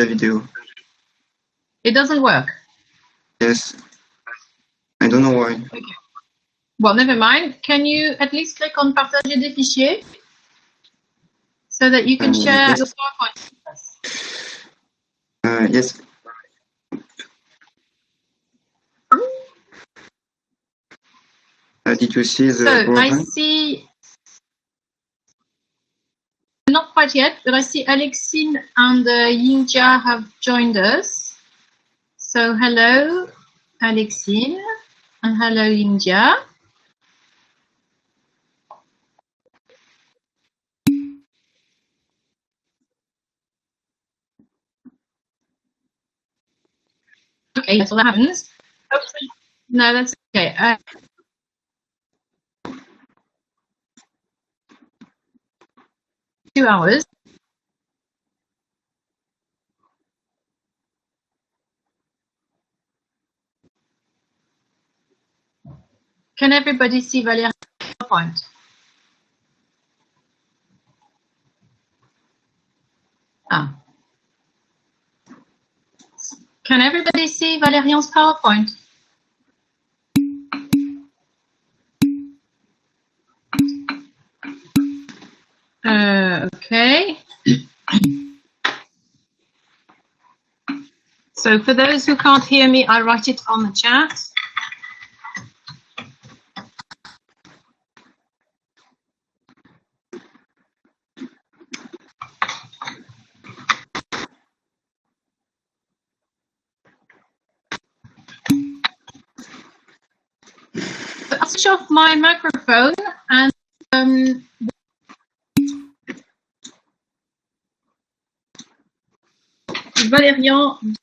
the video. It doesn't work. Yes. I don't know why. Okay. Well, never mind. Can you at least click on partager des fichiers so that you can share yes. your PowerPoint with us? Yes. Did you see the So I PowerPoint? see, not quite yet, but I see Alexine and Yingjia have joined us. So hello, Alexine, and hello, Yingjia. Okay, that's all that happens. No, that's okay. 2 hours. Can everybody see Valéria's PowerPoint? Ah. Can everybody see Valérian's PowerPoint? Okay. So for those who can't hear me, I'll write it on the chat. I'll switch off my microphone and Valérian.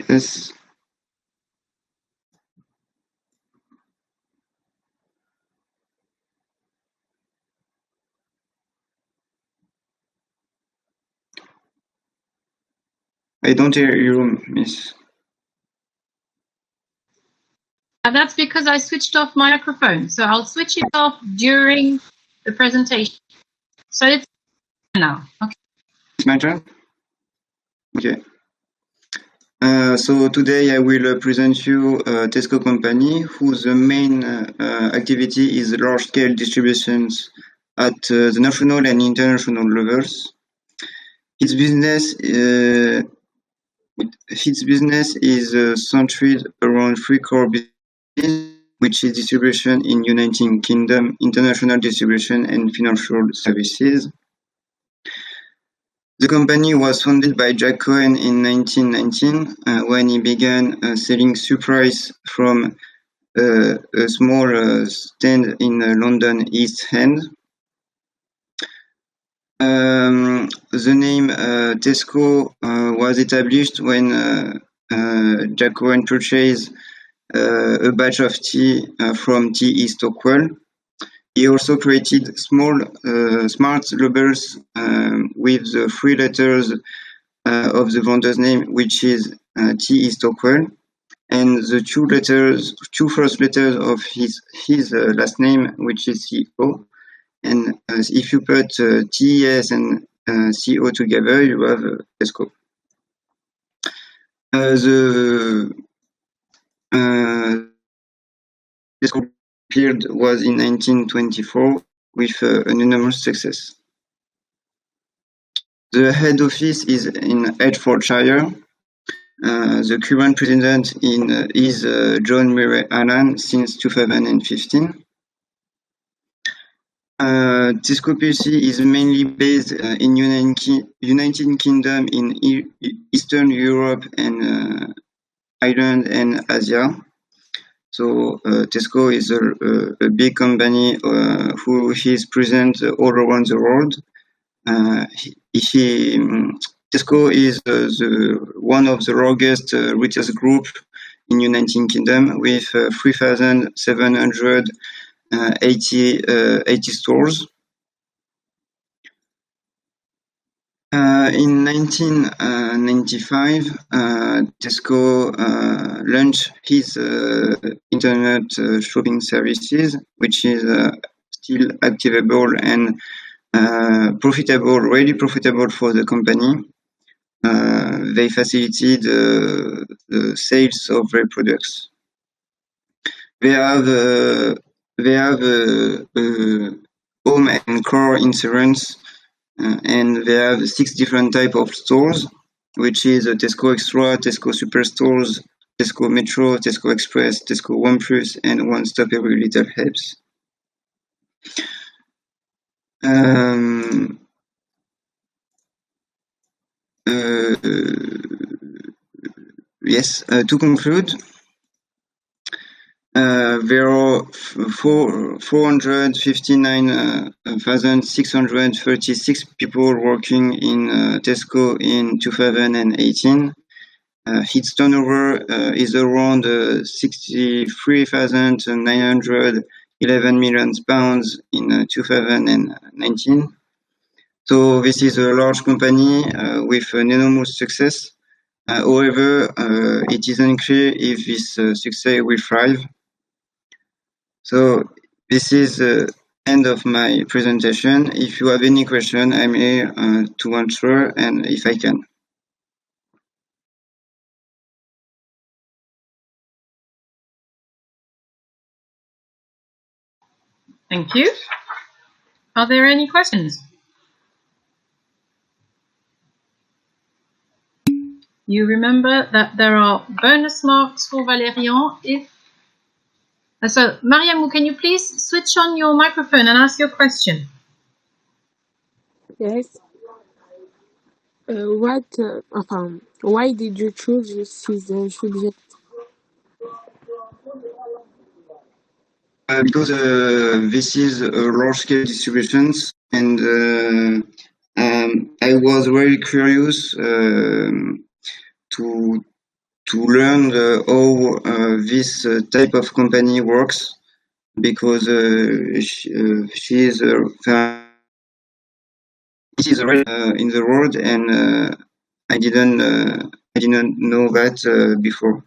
Yes. I don't hear you, miss. That's because I switched off my microphone. So I'll switch it off during the presentation. So it's now. Okay. It's my turn? Okay. So today I will present you Tesco company, whose main activity is large-scale distributions at the national and international levels. Its business is centered around three core businesses, which is distribution in United Kingdom, international distribution, and financial services. The company was founded by Jack Cohen in 1919 when he began selling surprise from a small stand in London East End. The name Tesco was established when Jack Cohen purchased a batch of tea from T.E. Stockwell. He also created small smart labels with the three letters of the vendor's name, which is T.E. Stockwell, and the two first letters of his last name, which is C.O. And if you put T.E.S. and C.O. together, you have Tesco. The Tesco period was in 1924 with an enormous success. The head office is in Hertfordshire. The current president is John Murray Allen since 2015. Tesco plc is mainly based in United Kingdom, in Eastern Europe, and Ireland and Asia. So Tesco is a big company who is present all around the world. Tesco is one of the largest retail group in United Kingdom with 3,780 stores. In 1995, Tesco launched his internet shopping services, which is still activable and really profitable for the company. they facilitate the sales of their products. They have home and car insurance, and they have 6 different type of stores, which is Tesco Extra, Tesco Superstores, Tesco Metro, Tesco Express, Tesco One Plus, and One Stop Every Little Helps. Yes, to conclude, there are 459,636 people working in Tesco in 2018. Its turnover is around 63,911 million pounds in 2019. So this is a large company with an enormous success. However, it is unclear if this success will thrive. So this is the end of my presentation. If you have any question, I'm here to answer, and if I can. Thank you. Are there any questions? You remember that there are bonus marks for Valérian if... So, Mariamou, can you please switch on your microphone and ask your question? Yes. Why did you choose this subject? Because this is large-scale distributions, and I was very curious to learn how this type of company works, because she is it is right in the world, and I didn't know that before.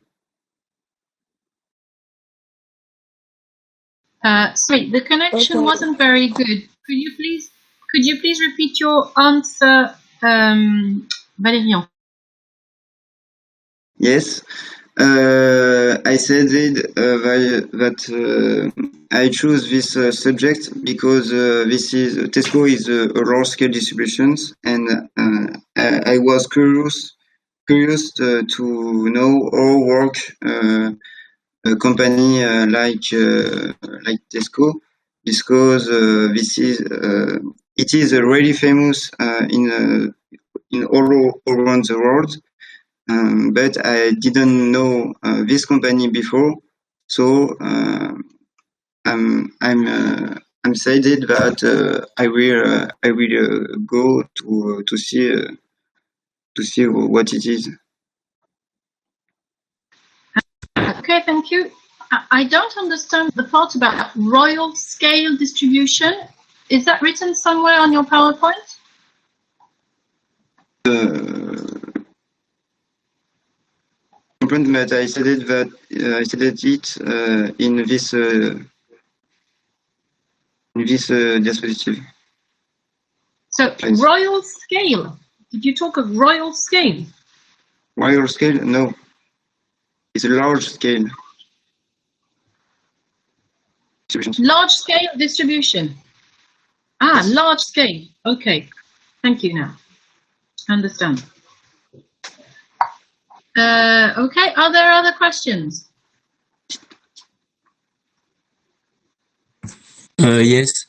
Sorry, the connection Okay. wasn't very good. Could you please repeat your answer, Valérian? Yes, I said that I choose this subject because Tesco is a large-scale distributions, and I was curious to know how work a company like Tesco, because it is really famous in all around the world. But I didn't know this company before, so I'm excited that I will go to see what it is. Okay, thank you. I don't understand the part about royal scale distribution. Is that written somewhere on your PowerPoint? But I said it in this dispositive. So Please. royal scale. Did you talk of royal scale? Royal scale? No, it's a large scale distribution. Large scale distribution. Ah, yes. Large scale. Okay. Thank you now. Understand. Okay, are there other questions? Yes.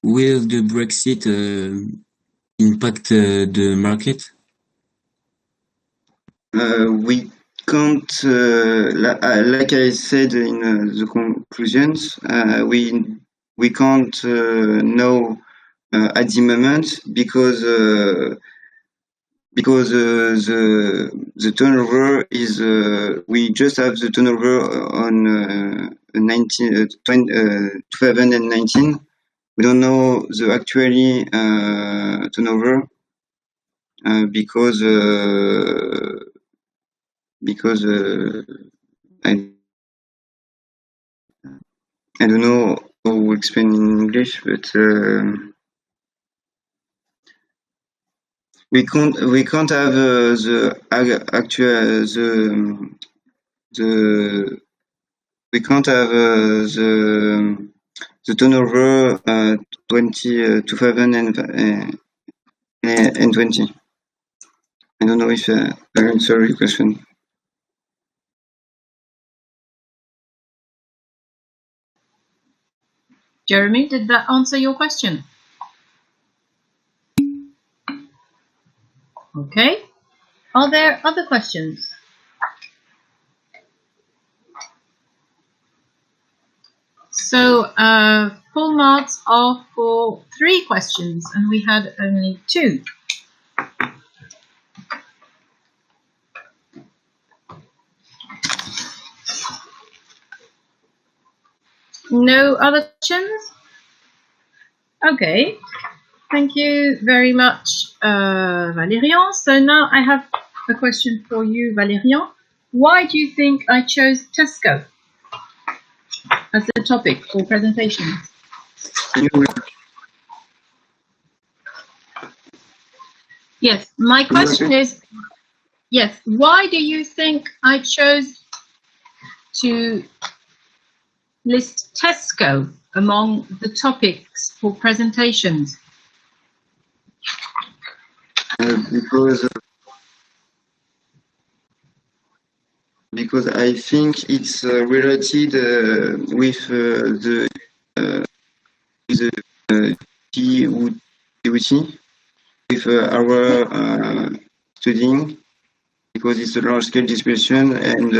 Will the Brexit impact the market? We can't, like I said in the conclusions, we can't know at the moment, because the turnover is we just have the turnover on 2019. We don't know the actually turnover because I don't know how to explain in English, but we can't have the actual the we can't have the turnover 2020. I don't know if I answer your question. Jeremy, did that answer your question? Okay. Are there other questions? So full marks are for 3 questions, and we had only 2. No other questions? Okay. Thank you very much, Valérian. So now I have a question for you, Valérian. Why do you think I chose Tesco as the topic for presentations? Yes, my question is, yes, why do you think I chose to list Tesco among the topics for presentations? Because I think it's related with the duty with our studying, because it's a large-scale distribution, and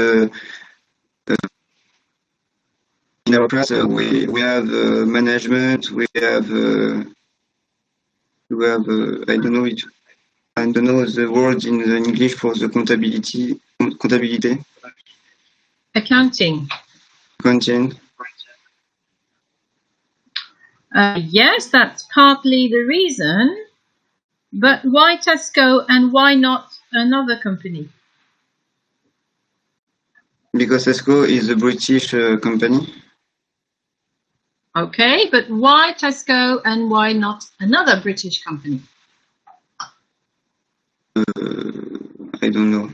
in our class we have management, we have I don't know the word in English for the contabilité. Accounting. Content. Yes, that's partly the reason, but why Tesco and why not another company? Because Tesco is a British company. Okay, but why Tesco and why not another British company? I don't know.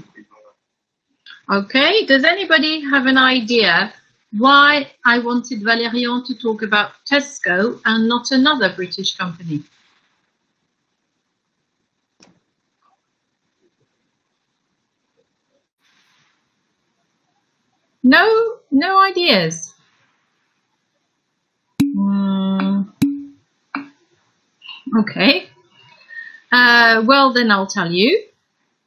Okay, does anybody have an idea why I wanted Valérian to talk about Tesco and not another British company? No ideas. Okay. Well, then I'll tell you.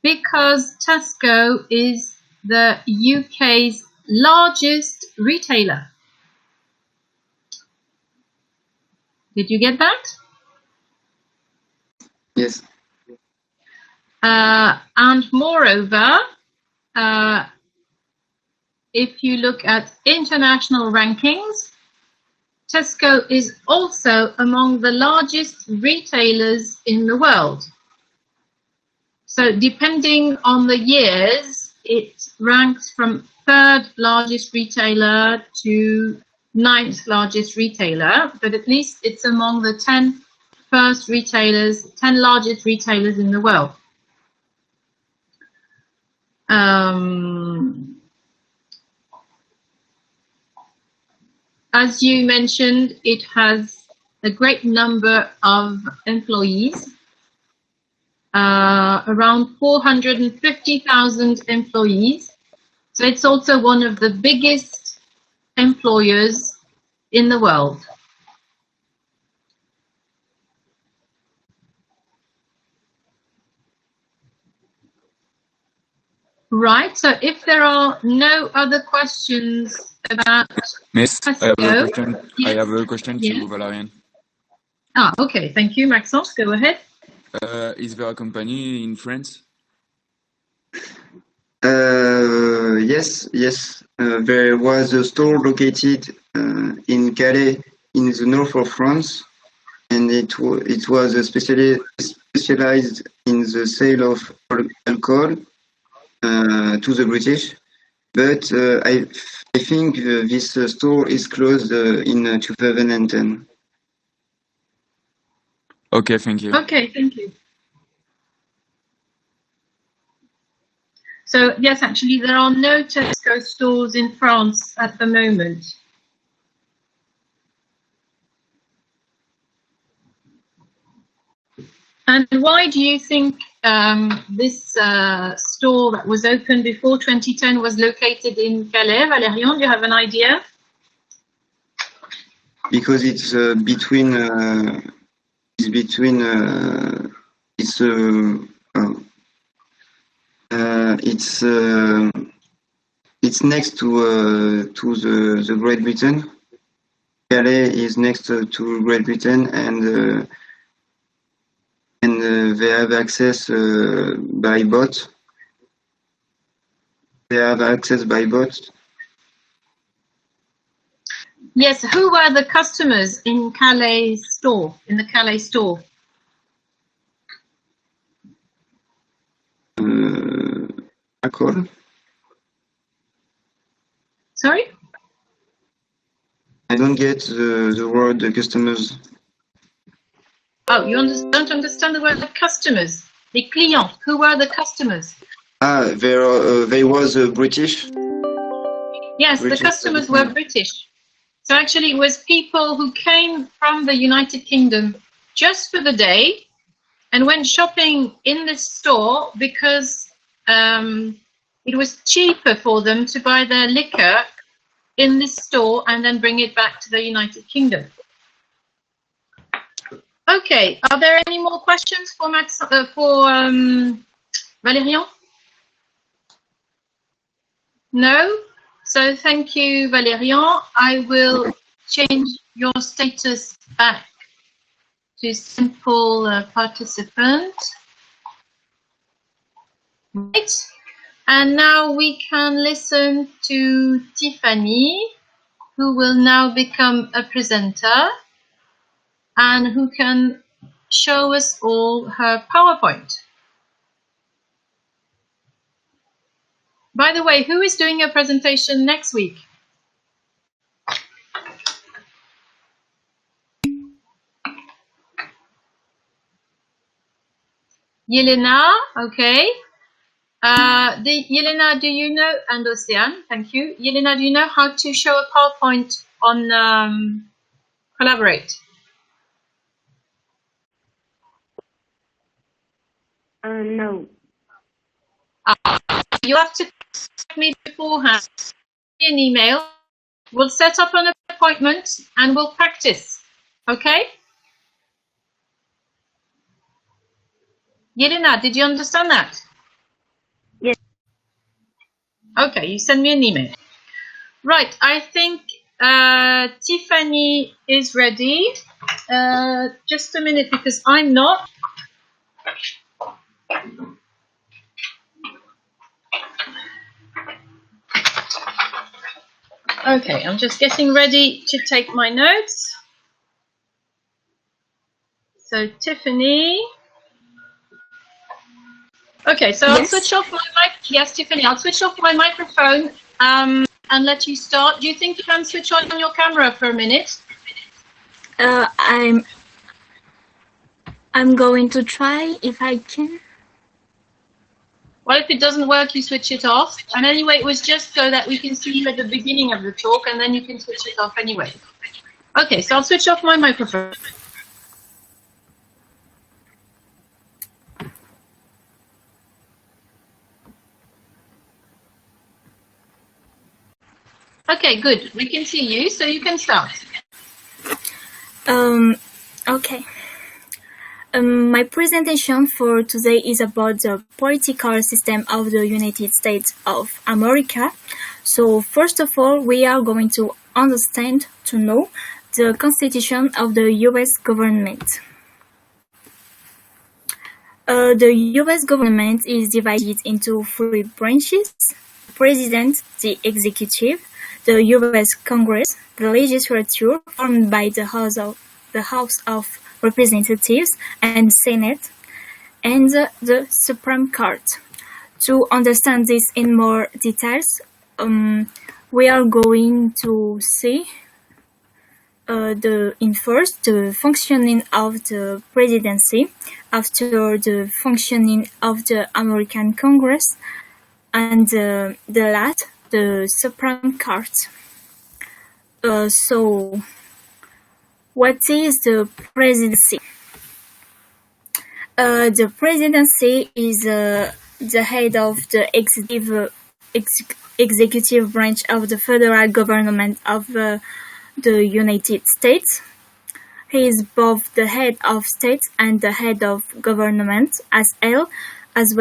Because Tesco is the UK's largest retailer. Did you get that? Yes. And moreover, if you look at international rankings, Tesco is also among the largest retailers in the world. So depending on the years, it ranks from 3rd largest retailer to 9th largest retailer, but at least it's among the 10 largest retailers in the world. As you mentioned, it has a great number of employees, around 450,000 employees. So it's also one of the biggest employers in the world. Right, so if there are no other questions about Miss, Tesco, I have a question yes. to Valérian. Okay, thank you, Maxence, go ahead. Is there a company in France? Yes. There was a store located in Calais, in the north of France, and it was specialized in the sale of alcohol to the British. But I think this store is closed in 2010. Okay, thank you. Okay, thank you. So yes, actually, there are no Tesco stores in France at the moment. And why do you think this store that was opened before 2010 was located in Calais? Valérian, do you have an idea? Because it's between it's next to the Great Britain. Calais is next to Great Britain, and they have access by boat. They have access by boat. Yes, who were the customers in Calais store, in the Calais store? Accor. Sorry? I don't get the word customers. Oh, you don't understand the word customers. Les clients. Who were the customers? They was British. Yes, British the customers were British. So actually it was people who came from the United Kingdom just for the day and went shopping in this store because it was cheaper for them to buy their liquor in this store and then bring it back to the United Kingdom. Okay, are there any more questions for Valérian? No? So thank you, Valérian. I will change your status back to simple participant. Right. And now we can listen to Tiffany, who will now become a presenter and who can show us all her PowerPoint. By the way, who is doing a presentation next week? Yelena, okay. Yelena, do you know, and Ocean, thank you. Yelena, do you know how to show a PowerPoint on Collaborate? No. You have to contact me beforehand, an email. We'll set up an appointment and we'll practice. Okay? Yelena, did you understand that? Yes. Okay, you send me an email. Right, I think Tiffany is ready. Just a minute because I'm not. Okay, I'm just getting ready to take my notes. So Tiffany. Okay, so Yes. I'll switch off my mic. Yes, Tiffany, I'll switch off my microphone and let you start. Do you think you can switch on your camera for a minute? I'm going to try if I can. Well, if it doesn't work, you switch it off. And anyway, it was just so that we can see you at the beginning of the talk, and then you can switch it off anyway. Okay, so I'll switch off my microphone. Okay, good. We can see you, so you can start. Okay. My presentation for today is about the political system of the United States of America. So first of all, we are going to understand, to know, the constitution of the US government. The US government is divided into three branches: the President, the Executive, the US Congress, the legislature formed by the House of Representatives and Senate, and the Supreme Court. To understand this in more details, we are going to see first the functioning of the presidency, after the functioning of the American Congress, and the last, the Supreme Court. So, what is the presidency? The presidency is the head of the executive branch of the federal government of the United States. He is both the head of state and the head of government as well as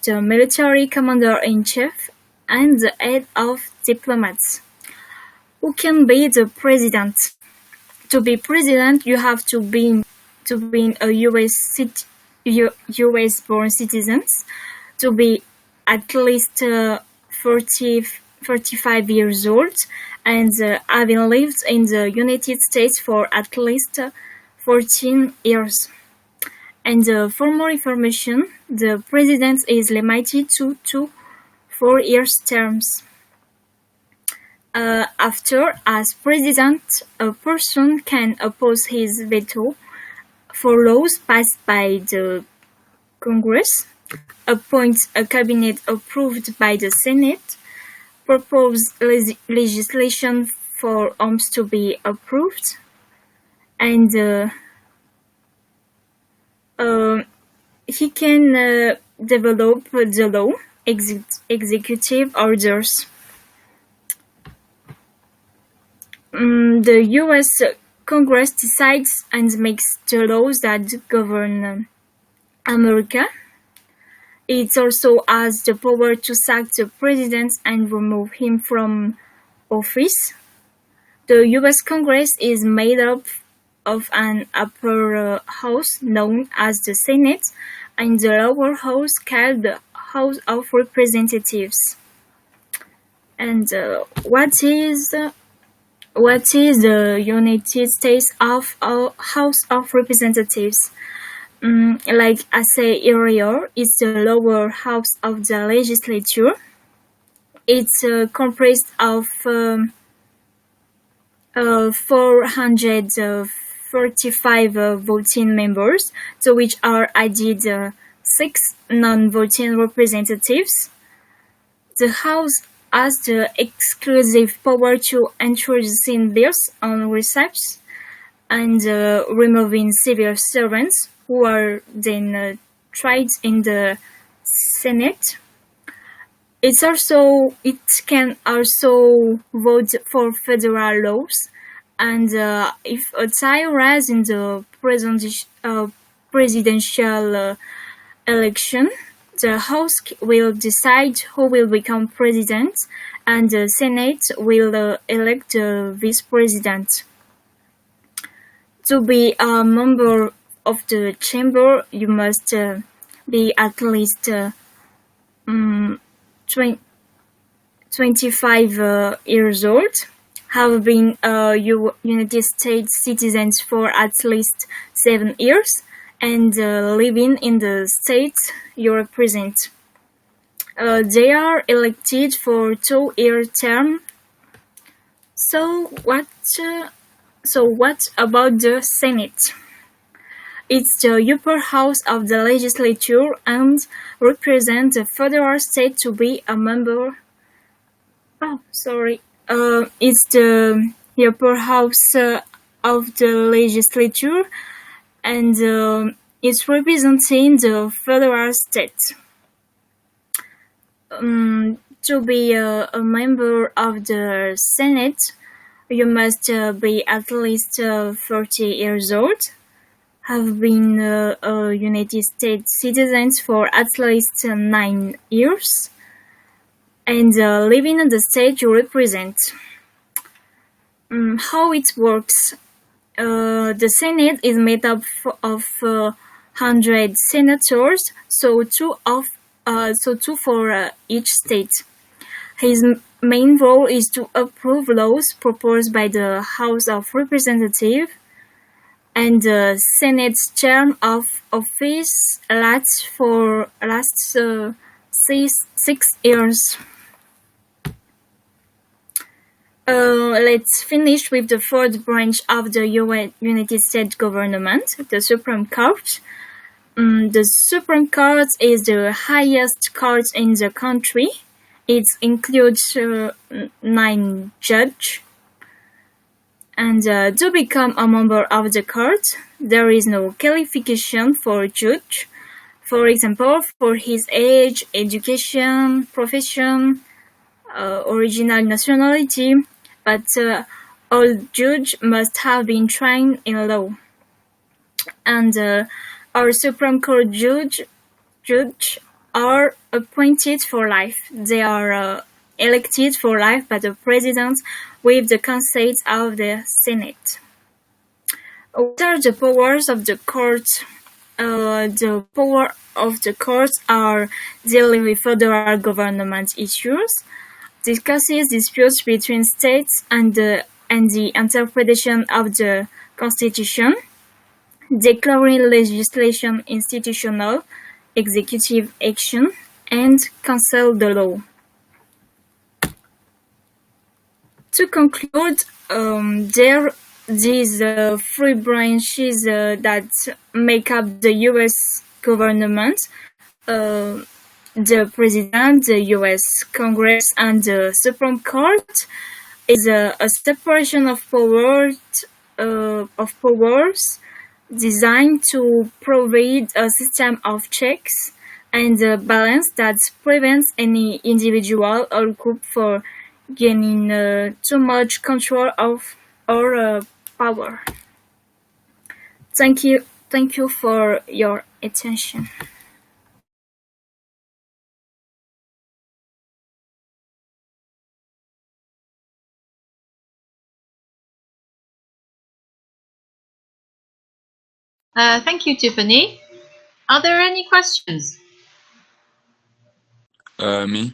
the military commander-in-chief and the head of diplomats. Who can be the president? To be president, you have to be a US born citizen, to be at least 45 years old, and having lived in the United States for at least 14 years. And for more information, the president is limited to 2 4-year terms. After, as president, a person can oppose his veto for laws passed by the Congress, appoint a cabinet approved by the Senate, propose legislation for arms to be approved, and he can develop the law, executive orders. The U.S. Congress decides and makes the laws that govern America. It also has the power to sack the president and remove him from office. The U.S. Congress is made up of an upper house known as the Senate and the lower house called the House of Representatives. And what is the United States House of Representatives? Like I said earlier, it's the lower house of the legislature. It's comprised of 445 voting members, to which are added 6 non-voting representatives. The House has the exclusive power to introducing bills on research and removing civil servants who are then tried in the Senate. It can also vote for federal laws, and if a tie arises in the presidential election, the House will decide who will become president, and the Senate will elect the vice president. To be a member of the chamber, you must be at least 25 years old, have been United States citizens for at least 7 years, and living in the state you represent. They are elected for 2-year term. So what about the Senate? It's the upper house of the legislature and represents the federal state to be a member. It's the upper house of the legislature, and it's representing the federal state. To be a member of the Senate, you must be at least 30 years old, have been United States citizens for at least 9 years, and living in the state you represent. How it works? The Senate is made up of 100 senators, so two for each state. His main role is to approve laws proposed by the House of Representatives, and the Senate's term of office lasts 6 years. Let's finish with the fourth branch of the United States government, the Supreme Court. The Supreme Court is the highest court in the country. It includes 9 judges. And to become a member of the court, there is no qualification for a judge. For example, for his age, education, profession, original nationality, but all judges must have been trained in law. And our Supreme Court judge are appointed for life. They are elected for life by the President with the consent of the Senate. What are the powers of the court? The power of the court are dealing with federal government issues, discusses disputes between states and the interpretation of the Constitution, declaring legislation institutional, executive action, and cancel the law. To conclude, these 3 branches that make up the U.S. government, the President, the U.S. Congress, and the Supreme Court, is a separation of powers designed to provide a system of checks and balance that prevents any individual or group from gaining too much control of our power. Thank you for your attention. Thank you, Tiffany. Are there any questions? Me?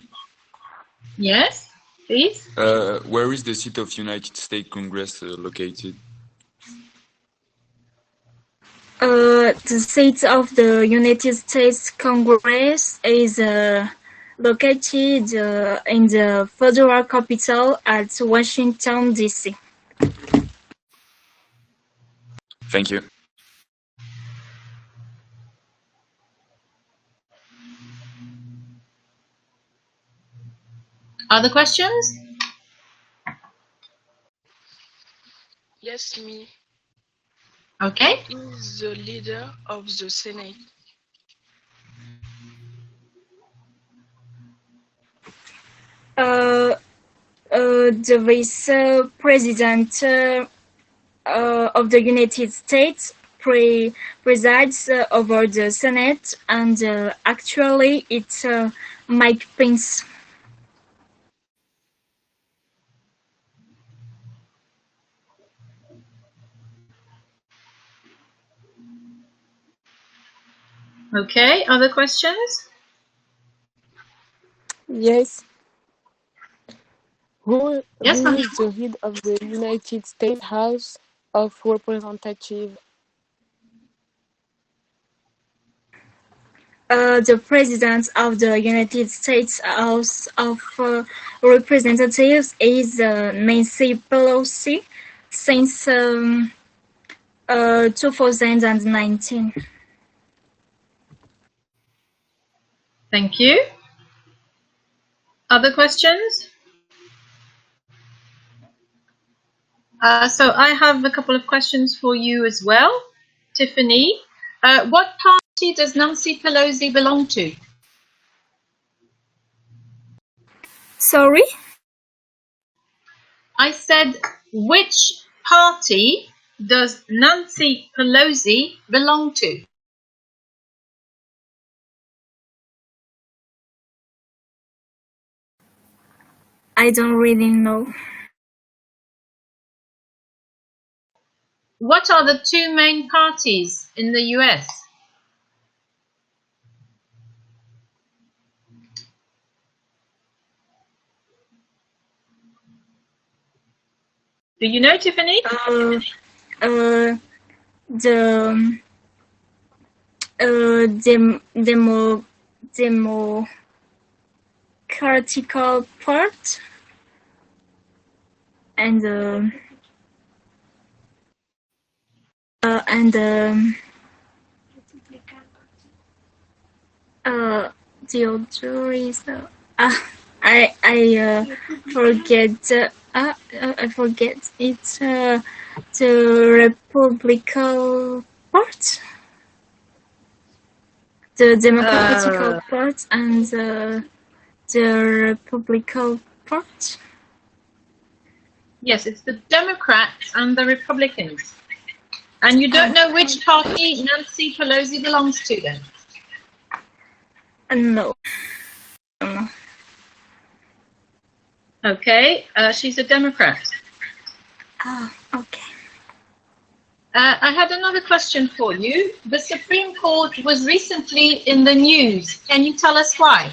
Yes, please. Where is the seat of United States Congress located? The seat of the United States Congress is located in the federal capital at Washington, D.C. Thank you. Other questions? Yes, me. Okay. Who is the leader of the Senate? The Vice President of the United States presides over the Senate, and actually it's Mike Pence. Okay, other questions? Yes. Who Yes, is the head of the United States House of Representatives? The President of the United States House of Representatives is Nancy Pelosi since 2019. Thank you. Other questions? So I have a couple of questions for you as well. Tiffany, what party does Nancy Pelosi belong to? Sorry? I said, which party does Nancy Pelosi belong to? I don't really know. What are the 2 main parties in the US? Do you know, Tiffany? The democratical part and Uh, the other is I forget. I forget. It's the republican part, the democratical part, and the republican part. Yes, it's the Democrats and the Republicans. And you don't know which party Nancy Pelosi belongs to then? No. Okay, she's a Democrat. Okay. I had another question for you. The Supreme Court was recently in the news. Can you tell us why?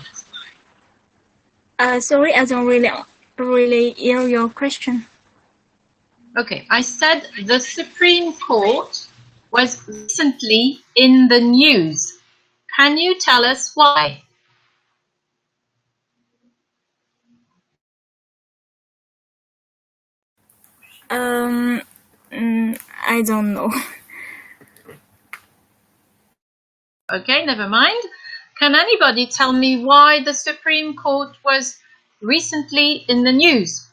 Sorry, I don't really hear your question. Okay, I said the Supreme Court was recently in the news. Can you tell us why? I don't know. Okay, never mind. Can anybody tell me why the Supreme Court was recently in the news?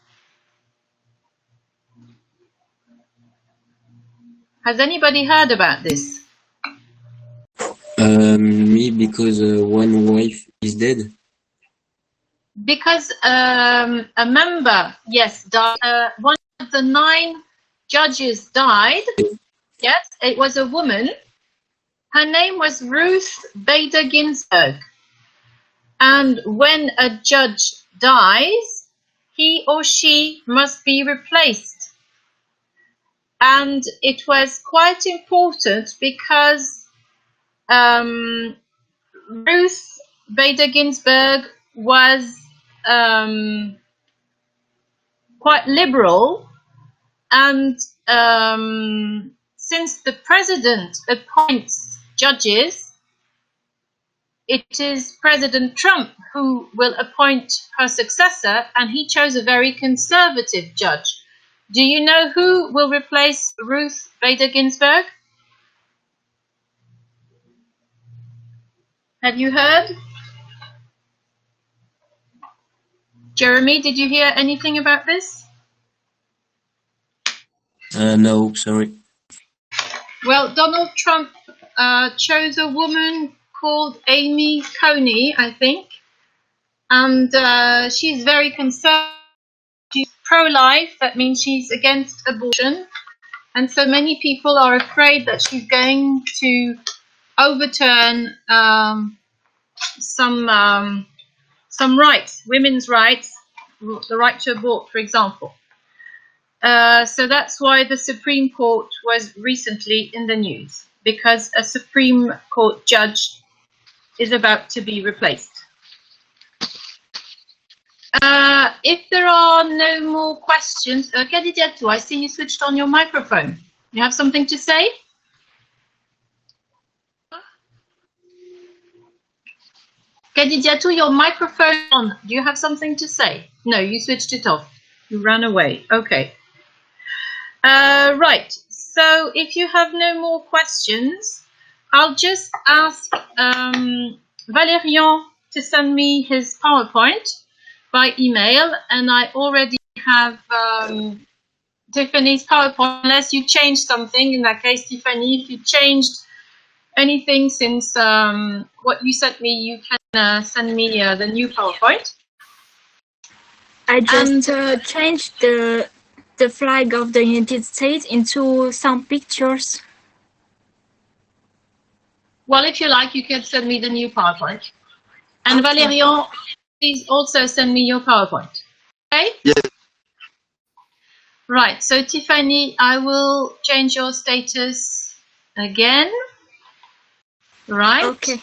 Has anybody heard about this? Me, because one wife is dead. Because a member, yes, died. One of the 9 judges died. Yes, it was a woman. Her name was Ruth Bader Ginsburg. And when a judge dies, he or she must be replaced. And it was quite important because Ruth Bader Ginsburg was quite liberal, and since the president appoints judges, it is President Trump who will appoint her successor, and he chose a very conservative judge. Do you know who will replace Ruth Bader Ginsburg? Have you heard? Jeremy, did you hear anything about this? No, sorry. Well, Donald Trump chose a woman called Amy Coney, I think, and she's very conservative. She's pro-life, that means she's against abortion, and so many people are afraid that she's going to overturn some rights, women's rights, the right to abort, for example. So that's why the Supreme Court was recently in the news, because a Supreme Court judge is about to be replaced. If there are no more questions, Kadidiatou, I see you switched on your microphone. You have something to say? Kadidiatou, your microphone on. Do you have something to say? No, you switched it off. You ran away. Okay. Right. So if you have no more questions, I'll just ask Valérian to send me his PowerPoint by email, and I already have Tiffany's PowerPoint, unless you changed something. In that case, Tiffany, if you changed anything since what you sent me, you can send me the new PowerPoint. I just changed the flag of the United States into some pictures. Well, if you like, you can send me the new PowerPoint. And okay. Valérian, please also send me your PowerPoint. Okay? Yes. Right, so Tiffany, I will change your status again. Right? Okay.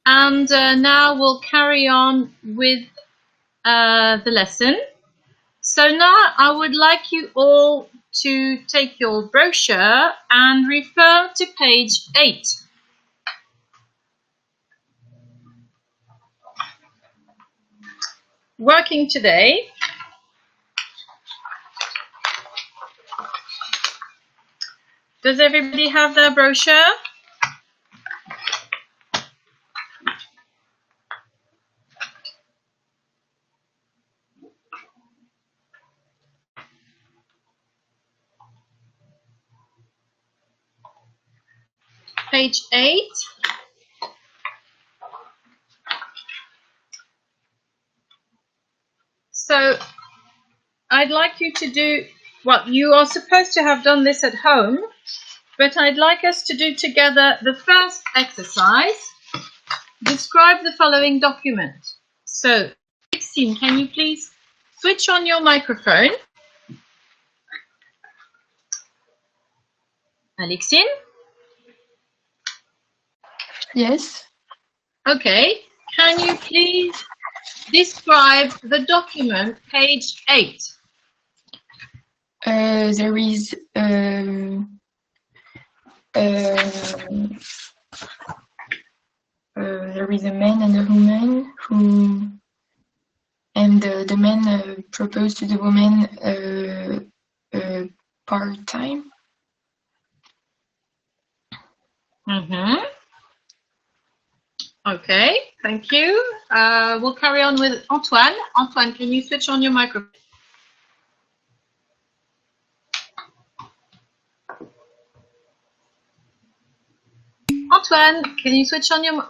And now we'll carry on with the lesson. So now I would like you all to take your brochure and refer to page 8. Working today. Does everybody have their brochure? page 8. So I'd like you to do, well, you are supposed to have done this at home, but I'd like us to do together the first exercise. Describe the following document. So, Alexine, can you please switch on your microphone? Alexine? Yes. Okay. Can you please describe the document, page 8? There is a man and a woman who, and the man proposed to the woman part-time. Okay, thank you. We'll carry on with Antoine. Antoine, can you switch on your microphone? Antoine, can you switch on your...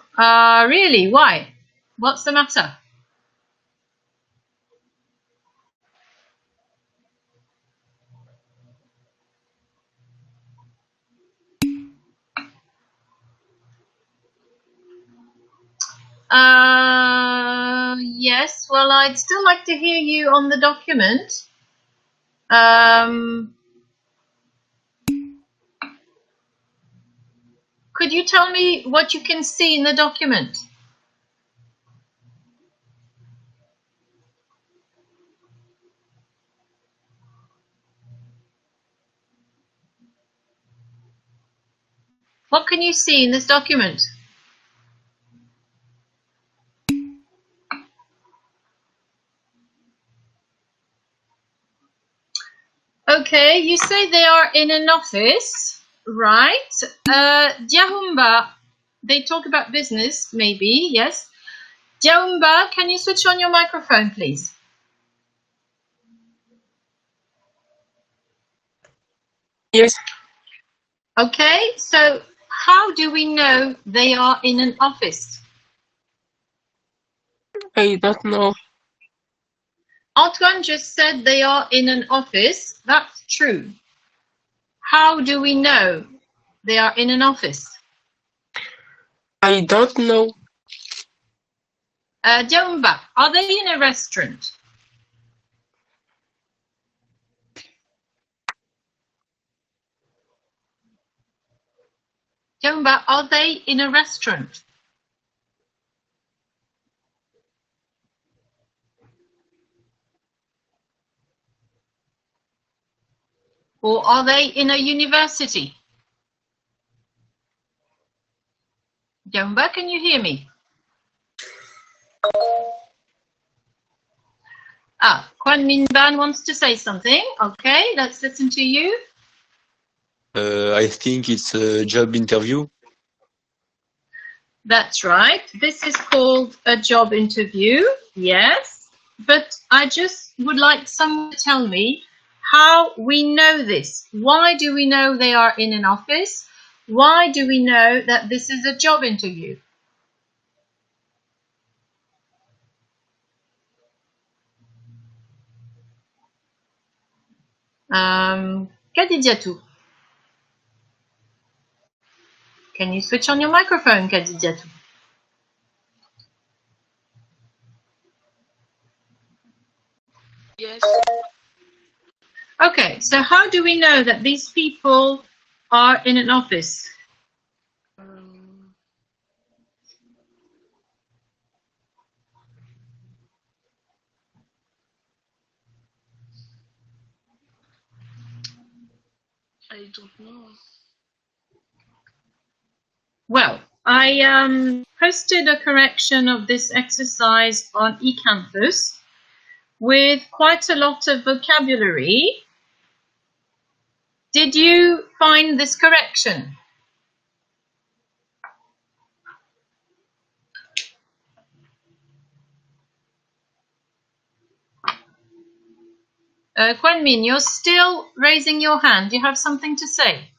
really? Why? What's the matter? Yes, well, I'd still like to hear you on the document. Could you tell me what you can see in the document? What can you see in this document? Okay, you say they are in an office, right? Diahumba, they talk about business, maybe, yes. Diahumba, can you switch on your microphone, please? Yes. Okay, so how do we know they are in an office? I don't know. Antoine just said they are in an office. That's true. How do we know they are in an office? I don't know. Diahumba, are they in a restaurant? Diahumba, are they in a restaurant? Or are they in a university? Diahumba, can you hear me? Kwan Min Ban wants to say something. Okay, let's listen to you. I think it's a job interview. That's right. This is called a job interview. Yes. But I just would like someone to tell me how we know this. Why do we know they are in an office? Why do we know that this is a job interview? Kadidiatou. Can you switch on your microphone, Kadidiatou? Yes. Okay, so how do we know that these people are in an office? I don't know. Well, I posted a correction of this exercise on eCampus with quite a lot of vocabulary. Did you find this correction? Kwan Min, you're still raising your hand. Do you have something to say?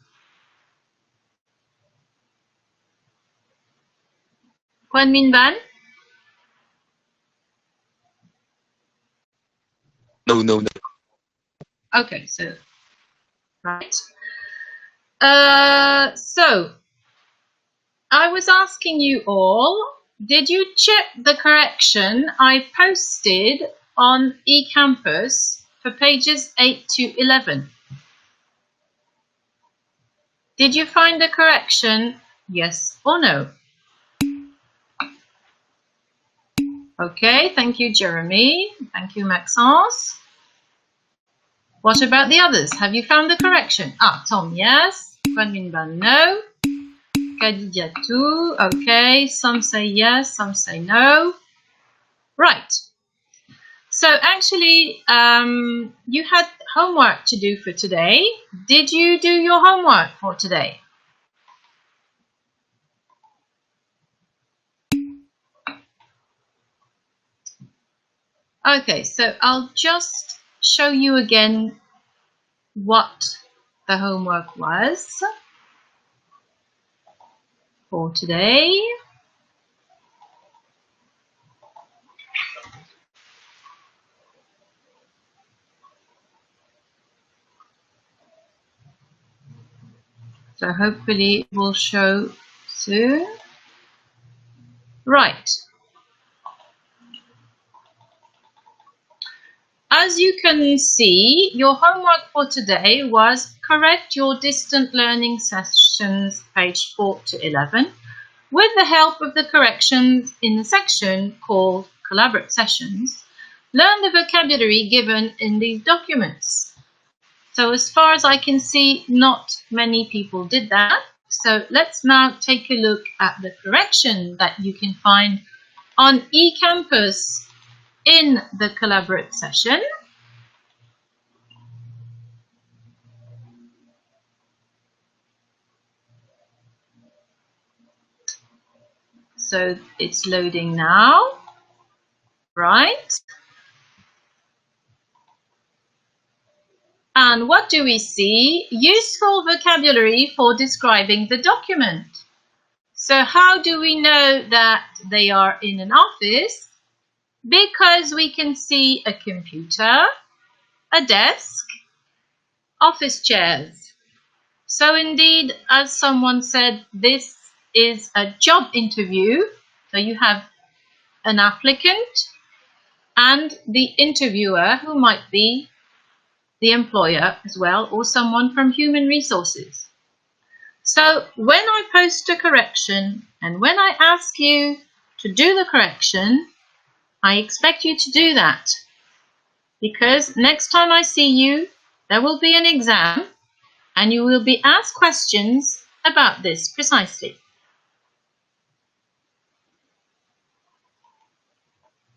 Huan Min Ban? No. Okay, so, right. So, I was asking you all, did you check the correction I posted on eCampus for pages 8 to 11? Did you find the correction, yes or no? Okay, thank you, Jeremy. Thank you, Maxence. What about the others? Have you found the correction? Ah, Tom, yes. Huan Min Ban, no. Kadidiatou, okay. Some say yes, some say no. Right. So actually, you had homework to do for today. Did you do your homework for today? Okay, so I'll just show you again what the homework was for today. So hopefully it will show soon. Right. As you can see, your homework for today was correct your distant learning sessions, page 4 to 11, with the help of the corrections in the section called Collaborate Sessions. Learn the vocabulary given in these documents. So as far as I can see, not many people did that. So let's now take a look at the correction that you can find on eCampus in the Collaborate session. So it's loading now, right? And what do we see? Useful vocabulary for describing the document. So how do we know that they are in an office? Because we can see a computer, a desk, office chairs. So indeed, as someone said, this is a job interview. So you have an applicant and the interviewer, who might be the employer as well, or someone from human resources. So when I post a correction and when I ask you to do the correction, I expect you to do that. Because next time I see you, there will be an exam and you will be asked questions about this precisely.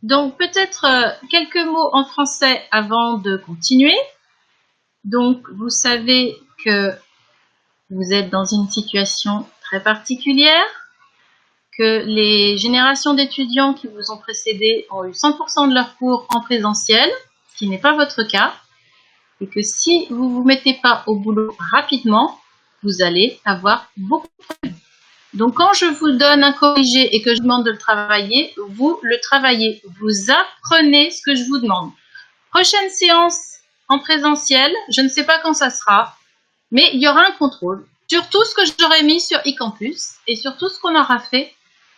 Donc peut-être quelques mots en français avant de continuer. Donc vous savez que vous êtes dans une situation très particulière, que les générations d'étudiants qui vous ont précédés ont eu 100% de leurs cours en présentiel, ce qui n'est pas votre cas, et que si vous ne vous mettez pas au boulot rapidement, vous allez avoir beaucoup de problèmes. Donc quand je vous donne un corrigé et que je vous demande de le travailler, vous le travaillez, vous apprenez ce que je vous demande. Prochaine séance en présentiel, je ne sais pas quand ça sera, mais il y aura un contrôle sur tout ce que j'aurai mis sur eCampus et sur tout ce qu'on aura fait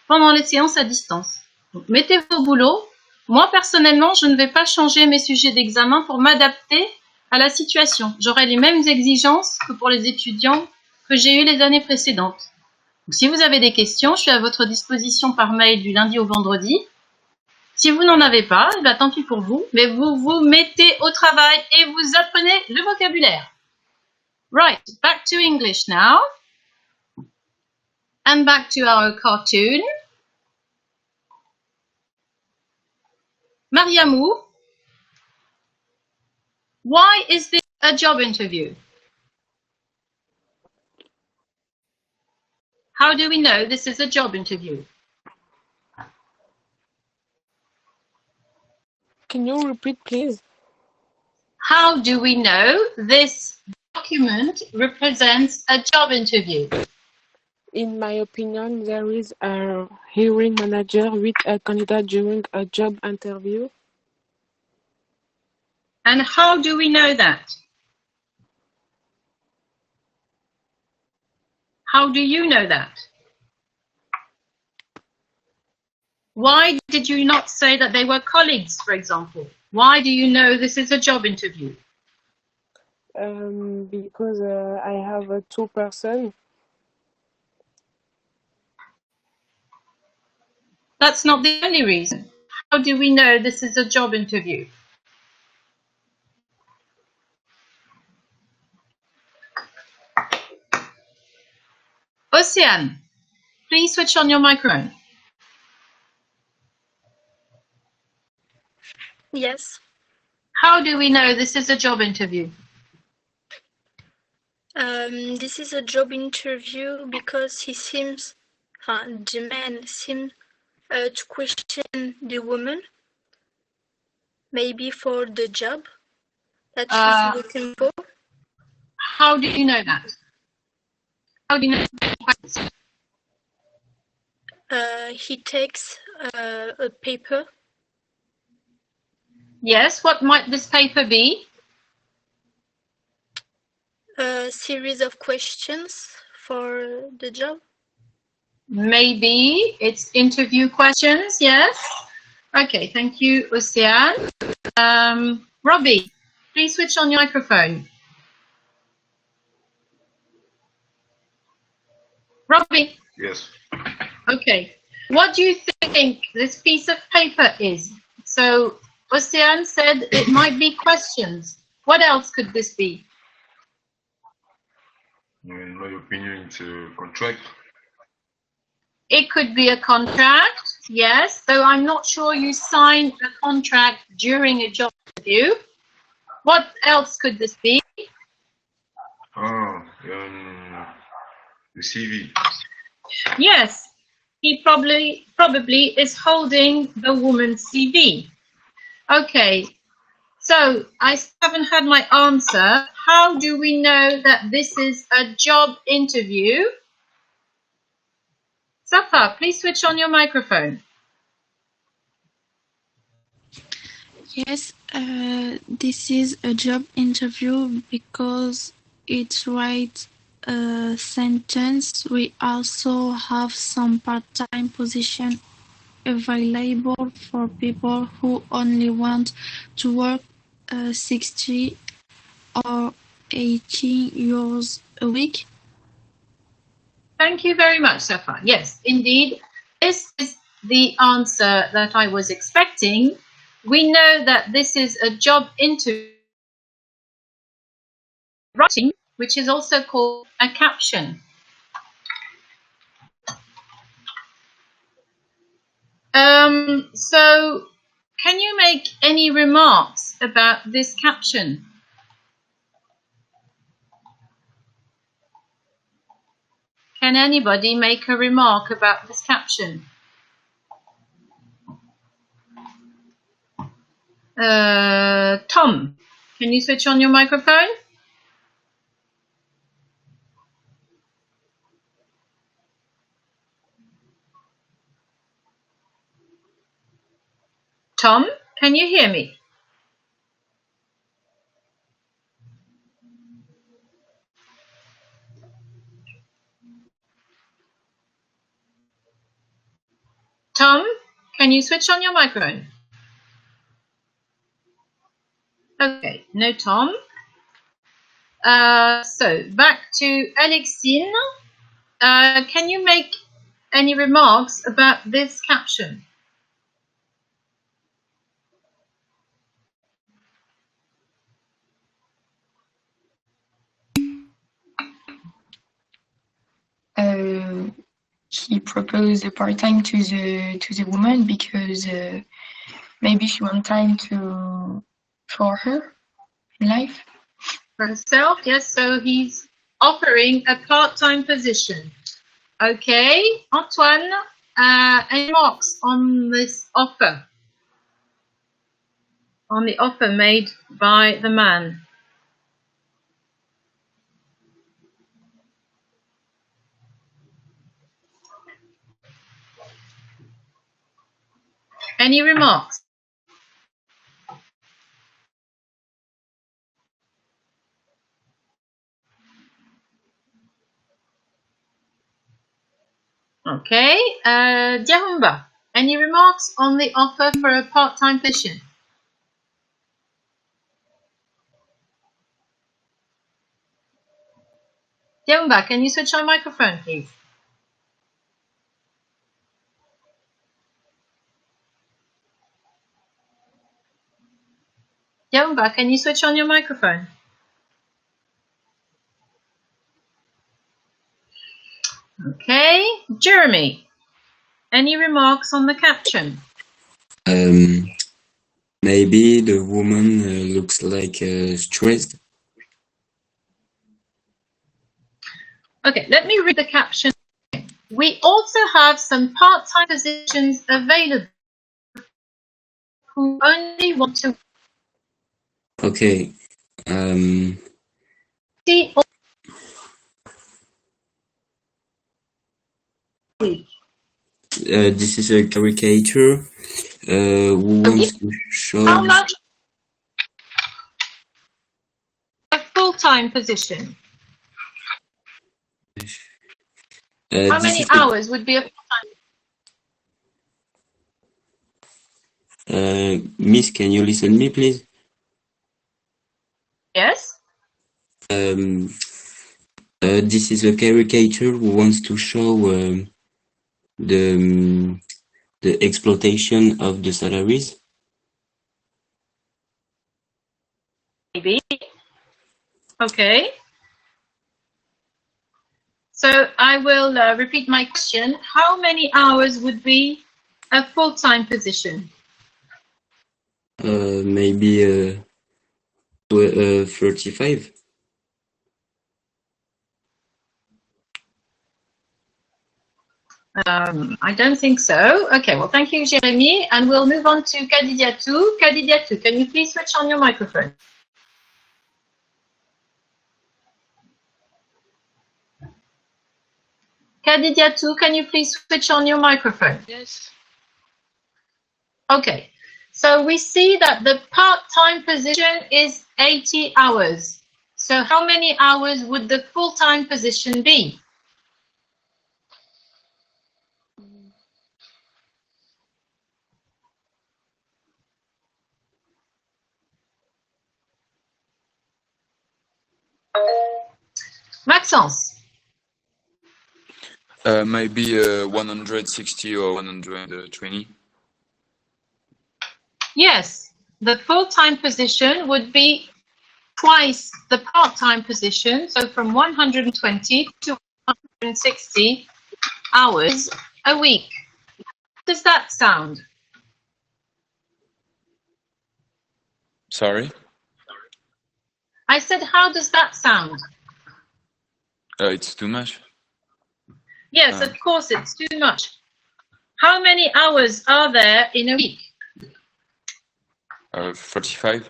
pendant les séances à distance. Donc, mettez-vous au boulot. Moi, personnellement, je ne vais pas changer mes sujets d'examen pour m'adapter à la situation. J'aurai les mêmes exigences que pour les étudiants que j'ai eus les années précédentes. Donc, si vous avez des questions, je suis à votre disposition par mail du lundi au vendredi. Si vous n'en avez pas, eh bien, tant pis pour vous, mais vous vous mettez au travail et vous apprenez le vocabulaire. Right, back to English now. And back to our cartoon. Mariamou, why is this a job interview? How do we know this is a job interview? Can you repeat, please? How do we know this document represents a job interview? In my opinion, there is a hiring manager with a candidate during a job interview. And how do we know that? How do you know that? Why did you not say that they were colleagues, for example? Why do you know this is a job interview? Because I have two persons. That's not the only reason. How do we know this is a job interview? Oceane, please switch on your microphone. Yes. How do we know this is a job interview? This is a job interview because the man seems to question the woman, maybe for the job that she's looking for. How do you know that? How do you know? He takes a paper. Yes, what might this paper be? A series of questions for the job. Maybe it's interview questions, yes? Okay, thank you, Oceane. Robbie, please switch on your microphone. Robbie? Yes. Okay. What do you think this piece of paper is? So, Oceane said it might be questions. What else could this be? In my opinion, it's a contract. It could be a contract, yes, though I'm not sure you signed a contract during a job interview. What else could this be? The CV. Yes, he probably is holding the woman's CV. Okay, so I haven't had my answer. How do we know that this is a job interview? Safa, please switch on your microphone. Yes, this is a job interview because it writes a sentence. We also have some part-time position available for people who only want to work 60 or 80 hours a week. Thank you very much, Safa. Yes, indeed, this is the answer that I was expecting. We know that this is a job interview writing, which is also called a caption. So, can you make any remarks about this caption? Can anybody make a remark about this caption? Tom, can you switch on your microphone? Tom, can you hear me? Tom, can you switch on your microphone? Okay, no Tom. So back to Alexine. Can you make any remarks about this caption? He proposed a part-time to the woman because maybe she wants time for her in life. For herself, yes, so he's offering a part-time position. Okay, Antoine, any remarks on this offer? On the offer made by the man? Any remarks? Okay, Diahumba, any remarks on the offer for a part-time position? Diahumba, can you switch on microphone, please? Diahumba, can you switch on your microphone? Okay, Jeremy, any remarks on the caption? Maybe the woman looks like stressed. Okay, let me read the caption. We also have some part-time positions available who only want to Okay. see all week. This is a caricature who wants to show. How much? A full-time position. How many hours would be a full-time? Miss, can you listen to me, please? Yes. This is a caricature who wants to show the exploitation of the salaries. Maybe. Okay. So I will repeat my question. How many hours would be a full-time position? Maybe 35. I don't think so. Okay, well, thank you, Jeremy. And we'll move on to Kadidiatou. Kadidiatou, can you please switch on your microphone? Kadidiatou, can you please switch on your microphone? Yes. Okay, so we see that the part-time position is 80 hours. So how many hours would the full-time position be? Maxence? Maybe 160 or 120. Yes, the full-time position would be twice the part-time position, so from 120 to 160 hours a week. How does that sound? Sorry? I said, how does that sound? It's too much. Yes, of course, it's too much. How many hours are there in a week? 45.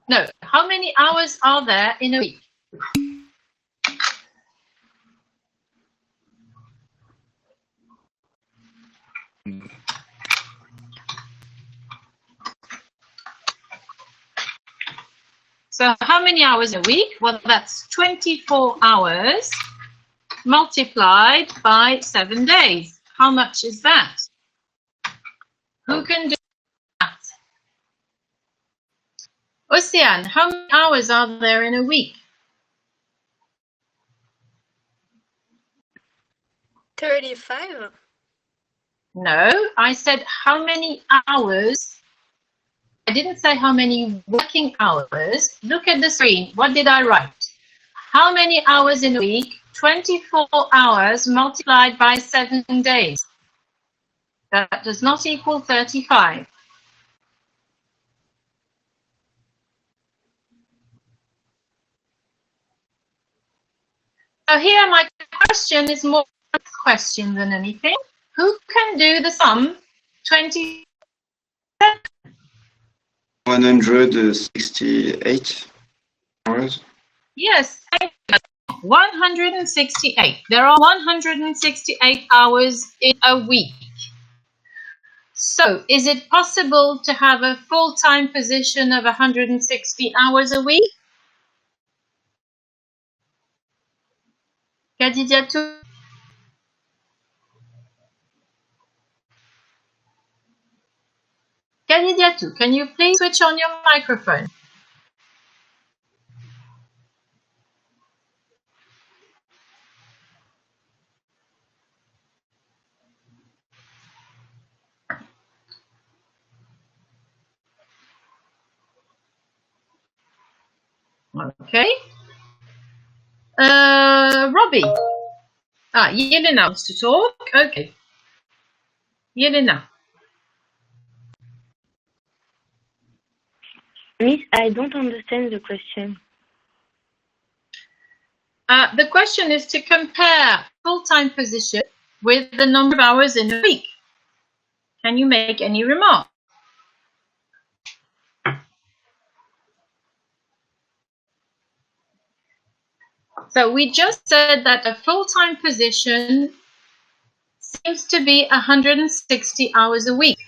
No, how many hours are there in a week? So how many hours a week? Well, that's 24 hours multiplied by 7 days. How much is that? Who can do that? Ocean, how many hours are there in a week? 35. No, I said how many hours. I didn't say how many working hours. Look at the screen. What did I write? How many hours in a week? 24 hours multiplied by 7 days. That does not equal 35. So here my question is more a question than anything. Who can do the sum 27? 168 hours. Yes, 168. There are 168 hours in a week. So, is it possible to have a full-time position of 160 hours a week? Kadidiatou? Kadidiatou, can you please switch on your microphone? Okay. Robbie. Yelena wants to talk. Okay. Yelena. Miss, I don't understand the question. The question is to compare full-time position with the number of hours in a week. Can you make any remark? So we just said that a full-time position seems to be 160 hours a week.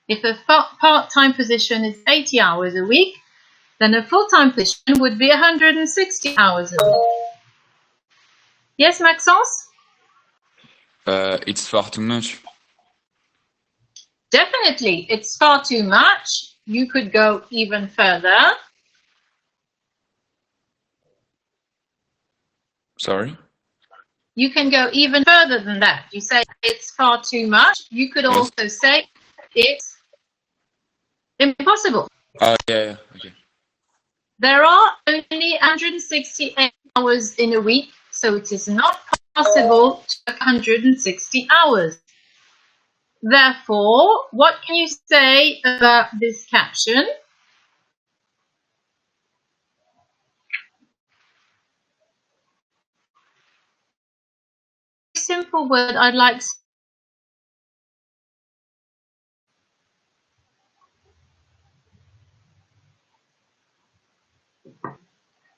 If a part-time position is 80 hours a week, then a full-time position would be 160 hours a week. Yes, Maxence? It's far too much. Definitely, it's far too much. You could go even further. Sorry? You can go even further than that. You say it's far too much. You could also say it's impossible. Oh, yeah, okay. There are only 168 hours in a week, so it is not possible to work 160 hours. Therefore, what can you say about this caption? Simple word I'd like.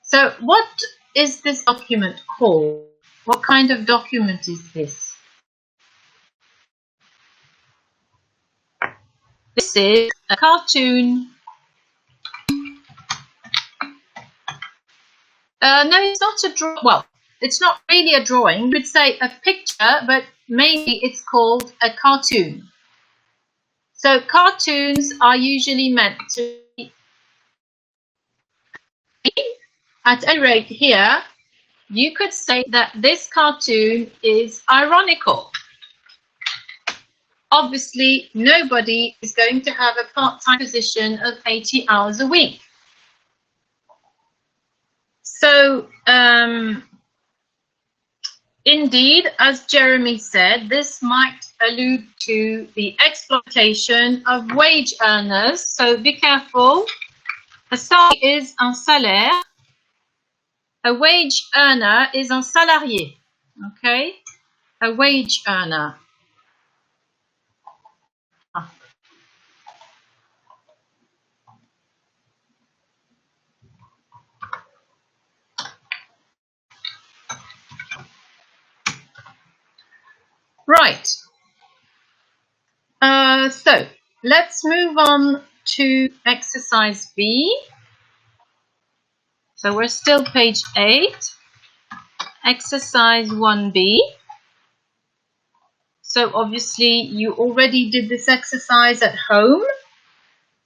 So what is this document called? What kind of document is this? This is a cartoon. No, it's not a draw. Well, it's not really a drawing. We'd say a picture, but mainly it's called a cartoon. So cartoons are usually meant to be, at any rate here, you could say that this cartoon is ironical. Obviously, nobody is going to have a part-time position of 80 hours a week. So, indeed, as Jeremy said, this might allude to the exploitation of wage earners. So be careful. A salarié is un salaire. A wage earner is un salarié. Okay? A wage earner. Right. So let's move on to exercise B. So we're still page 8. Exercise 1B. So obviously you already did this exercise at home.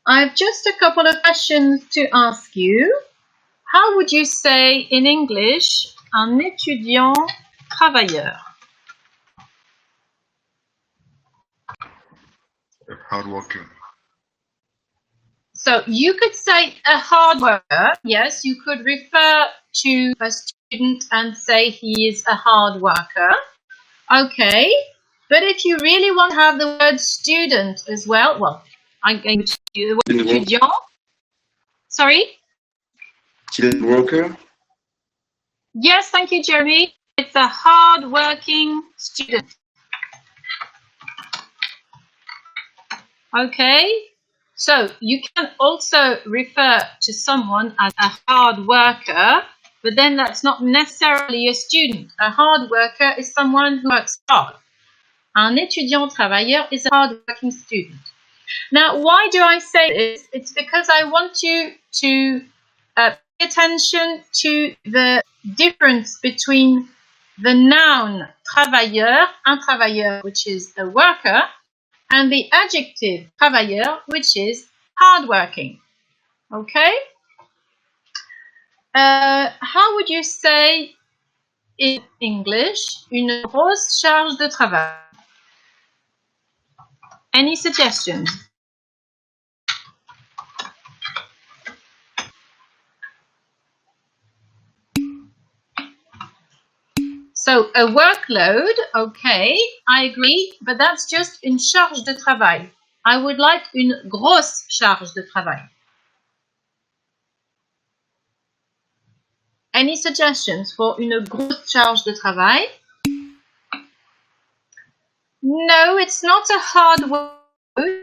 I have just a couple of questions to ask you. How would you say in English un étudiant travailleur? A hard worker. So you could say a hard worker. Yes, you could refer to a student and say he is a hard worker. Okay, but if you really want to have the word student as well, I'm going to use the word étudiant. Sorry? Skilled worker? Yes, thank you, Jeremy. It's a hard-working student. Okay, so you can also refer to someone as a hard worker, but then that's not necessarily a student. A hard worker is someone who works hard. Un étudiant travailleur is a hard-working student. Now, why do I say this? It's because I want you to pay attention to the difference between the noun travailleur, un travailleur, which is a worker, and the adjective travailleur, which is hardworking. Okay? How would you say in English une grosse charge de travail? Any suggestions? So a workload, okay, I agree, but that's just une charge de travail. I would like une grosse charge de travail. Any suggestions for une grosse charge de travail? No, it's not a hard workload.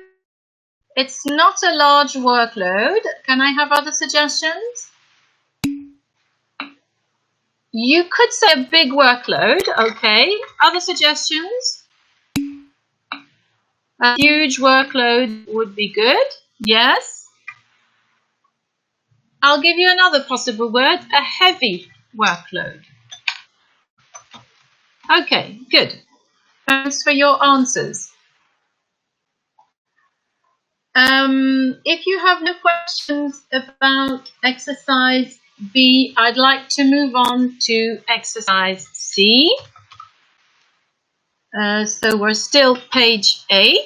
It's not a large workload. Can I have other suggestions? You could say a big workload, okay. Other suggestions? A huge workload would be good, yes. I'll give you another possible word, a heavy workload. Okay, good. Thanks for your answers. If you have no questions about exercise B, I'd like to move on to exercise C. So we're still page 8.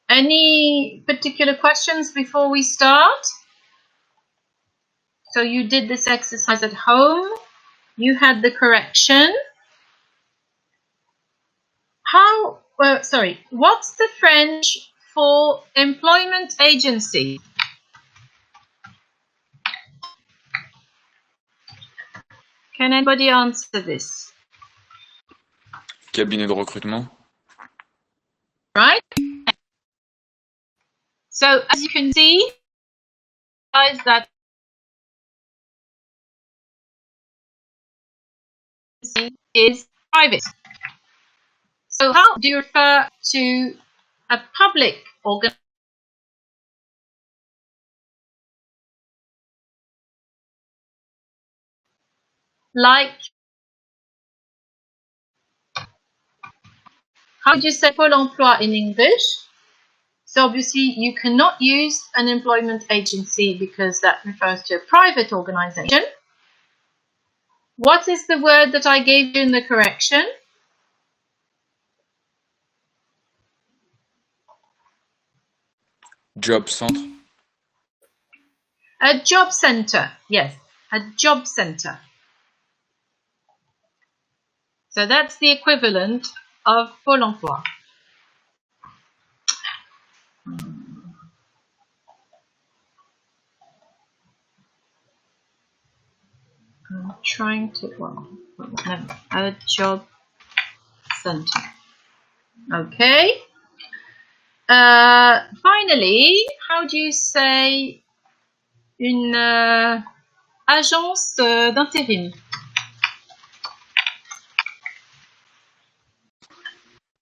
Any particular questions before we start? So you did this exercise at home. You had the correction. What's the French for employment agency? Can anybody answer this? Cabinet de recrutement. Right? So as you can see, guys, that is private. So how do you refer to a public organization? Like, how do you say Pôle emploi in English? So obviously you cannot use an employment agency because that refers to a private organization. What is the word that I gave you in the correction? Job centre. A job center, yes, a job center. So that's the equivalent of Pôle emploi. I'm trying to, a job center. Okay. Finally, how do you say une agence d'intérim?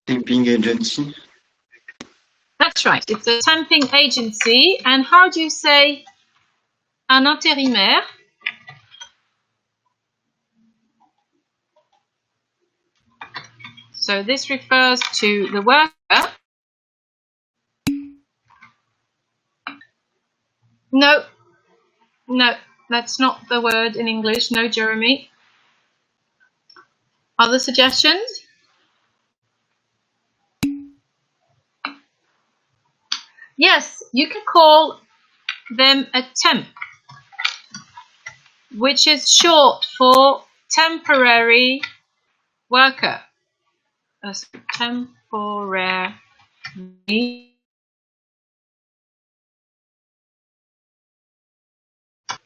Temping agency. That's right. It's a temping agency. And how do you say un intérimaire? So this refers to the worker. No, that's not the word in English. No, Jeremy. Other suggestions? Yes, you can call them a temp, which is short for temporary worker. Temporary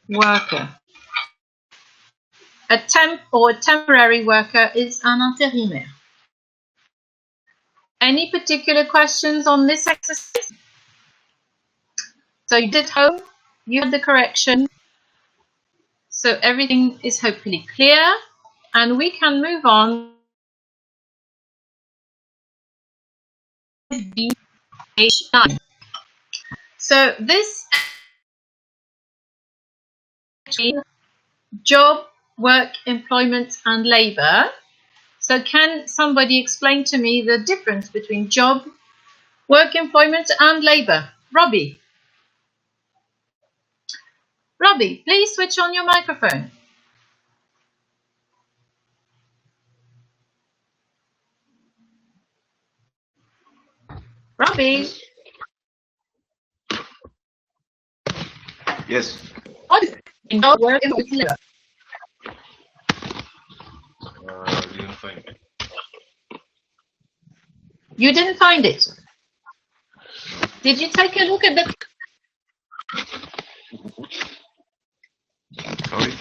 worker. A temp or a temporary worker is un intérimaire. Any particular questions on this exercise? So you did home, you had the correction, so everything is hopefully clear. and we can move on to page 9. So this is job, work, employment, and labor. So can somebody explain to me the difference between job, work, employment, and labor? Robbie, please switch on your microphone. Robbie. Yes. What is job, work, employment, labor? I didn't find it. You didn't find it. Did you take a look at the... Sorry?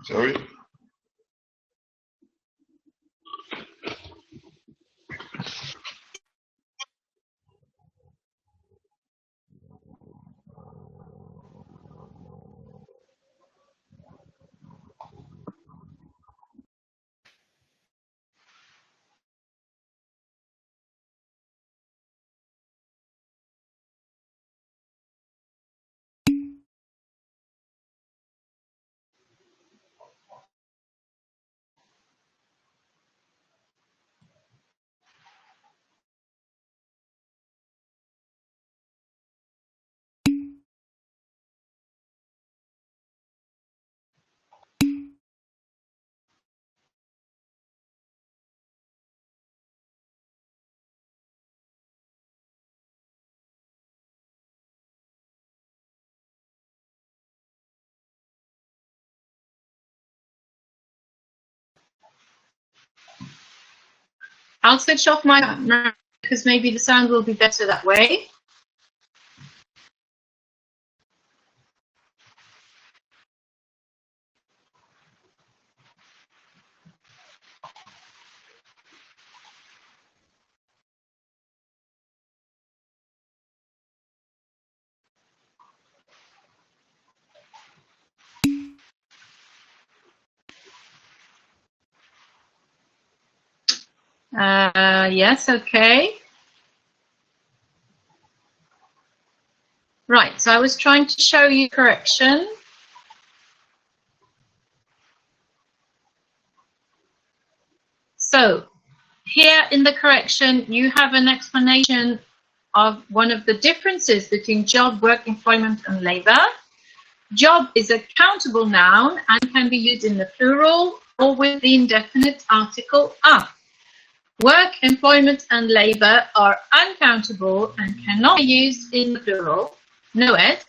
Sorry? I'll switch off my camera because maybe the sound will be better that way. Yes, okay. Right, so I was trying to show you correction. So here in the correction, you have an explanation of one of the differences between job, work, employment, and labor. Job is a countable noun and can be used in the plural or with the indefinite article a. Work, employment, and labor are uncountable and cannot be used in the plural, no s,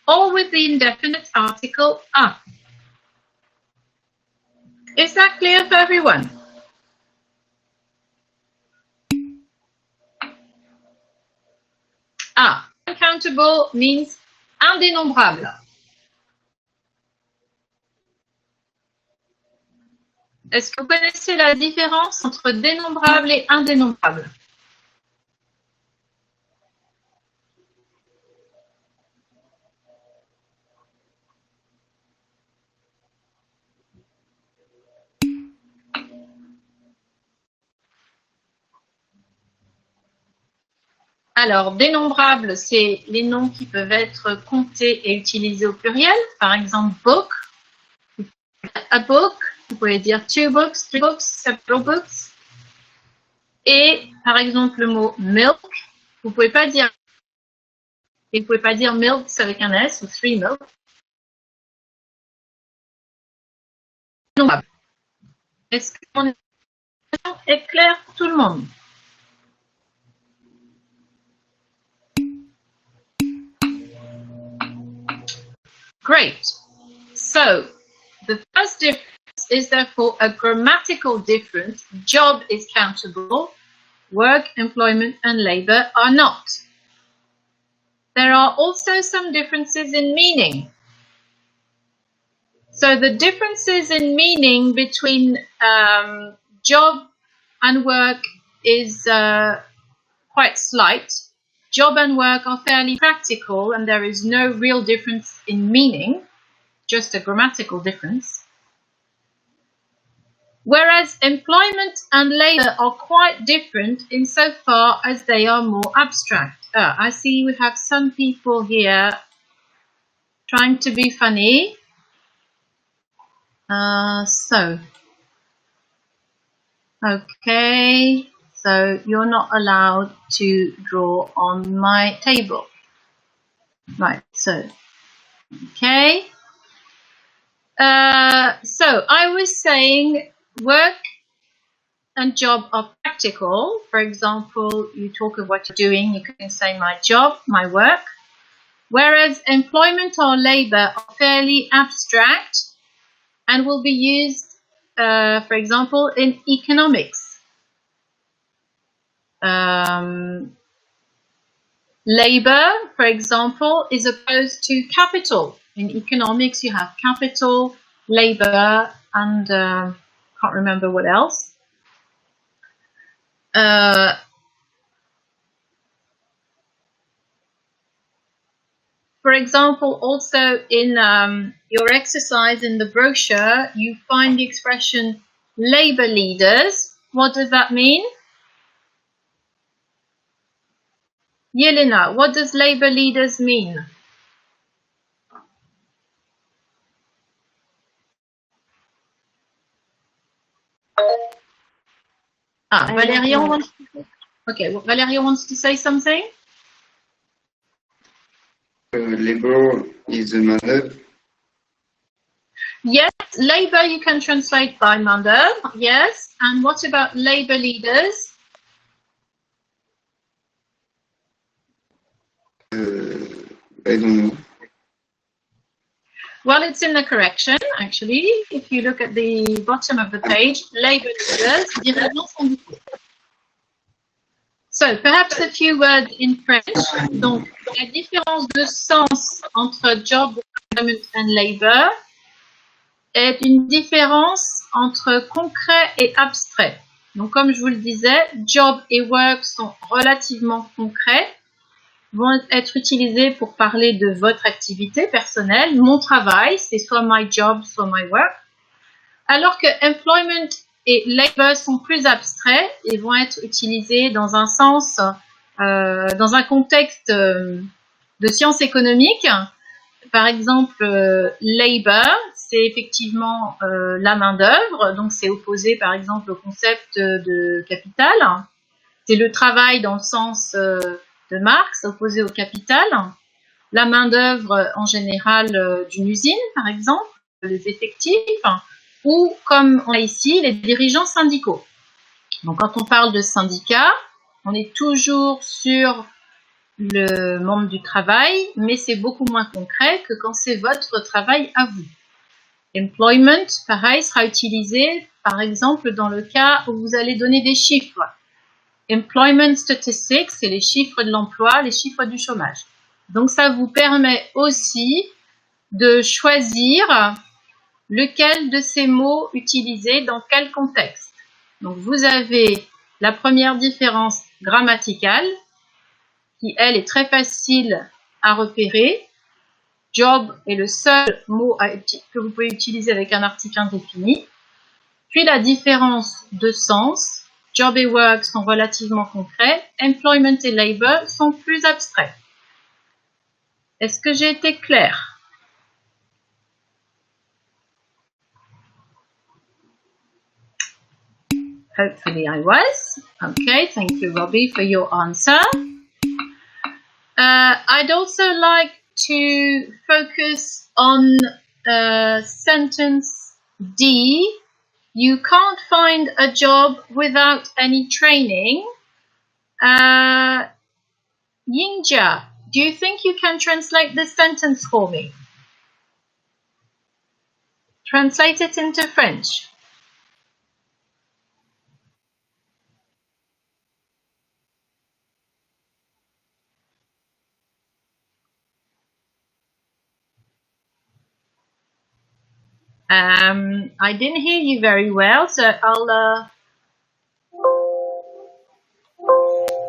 or with the indefinite article a. Is that clear for everyone? Ah, uncountable means indénombrable. Est-ce que vous connaissez la différence entre dénombrable et indénombrable? Alors, dénombrable, c'est les noms qui peuvent être comptés et utilisés au pluriel. Par exemple, book, a book, vous pouvez dire two books, three books, several books. Et par exemple, le mot milk, vous pouvez pas dire, et vous pouvez pas dire milks avec un S ou three milk. Est-ce que mon exemple est clair pour tout le monde? Great. So, the first difference is therefore a grammatical difference. Job is countable, work, employment, and labor are not. There are also some differences in meaning. So the differences in meaning between job and work is quite slight. job and work are fairly practical and there is no real difference in meaning, just a grammatical difference. Whereas employment and labor are quite different insofar as they are more abstract. I see we have some people here trying to be funny. Okay, so you're not allowed to draw on my table. Right, so, okay. So I was saying work and job are practical. For example, you talk of what you're doing, you can say my job, my work. Whereas employment or labor are fairly abstract and will be used, for example, in economics. Labor, for example, is opposed to capital. In economics, you have capital, labor, and can't remember what else. For example, also in your exercise in the brochure, you find the expression labor leaders. What does that mean? Yelena, what does labor leaders mean? Valeria wants to, okay, well, Valeria wants to say something. Labor is a main-d'œuvre. Yes, labor you can translate by main-d'œuvre. Yes, and what about labor leaders? I don't know. Well, it's in the correction, actually. If you look at the bottom of the page, labor leaders, dirigeants syndicaux. So, perhaps a few words in French. Donc, la différence de sens entre job, employment and labor est une différence entre concret et abstrait. Donc, comme je vous le disais, job et work sont relativement concrets, vont être utilisés pour parler de votre activité personnelle. Mon travail, c'est soit my job, soit my work. Alors que employment et labor sont plus abstraits et vont être utilisés dans un sens, dans un contexte de sciences économiques. Par exemple, labor, c'est effectivement la main-d'œuvre, donc c'est opposé par exemple au concept de capital. C'est le travail dans le sens de Marx, opposé au capital. La main-d'œuvre en général d'une usine, par exemple, les effectifs, ou comme on a ici, les dirigeants syndicaux. Donc quand on parle de syndicat, on est toujours sur le monde du travail, mais c'est beaucoup moins concret que quand c'est votre travail à vous. Employment, pareil, sera utilisé, par exemple, dans le cas où vous allez donner des chiffres. Employment statistics, c'est les chiffres de l'emploi, les chiffres du chômage. Donc ça vous permet aussi de choisir lequel de ces mots utiliser dans quel contexte. Donc vous avez la première différence grammaticale, qui elle est très facile à repérer. Job est le seul mot que vous pouvez utiliser avec un article indéfini. Puis la différence de sens, job et work sont relativement concrets, employment et labor sont plus abstraits. Est-ce que j'ai été claire? Hopefully I was. Okay, thank you, Robbie, for your answer. I'd also like to focus on sentence D. You can't find a job without any training. Yingja, do you think you can translate this sentence for me? Translate it into French. I didn't hear you very well, so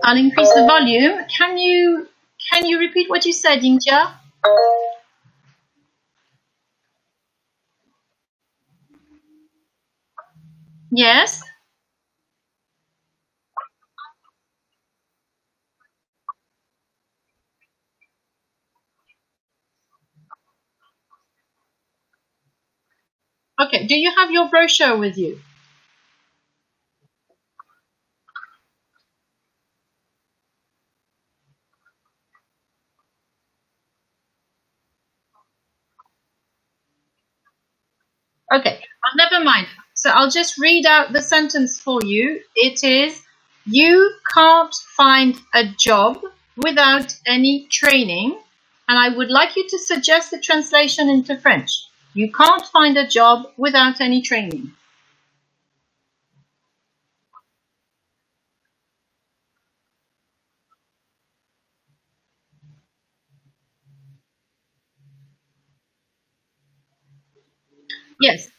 I'll increase the volume. Can you repeat what you said, India? Yes. Okay. Do you have your brochure with you? Okay, never mind. So I'll just read out the sentence for you. It is, you can't find a job without any training. And I would like you to suggest the translation into French. You can't find a job without any training. Yes.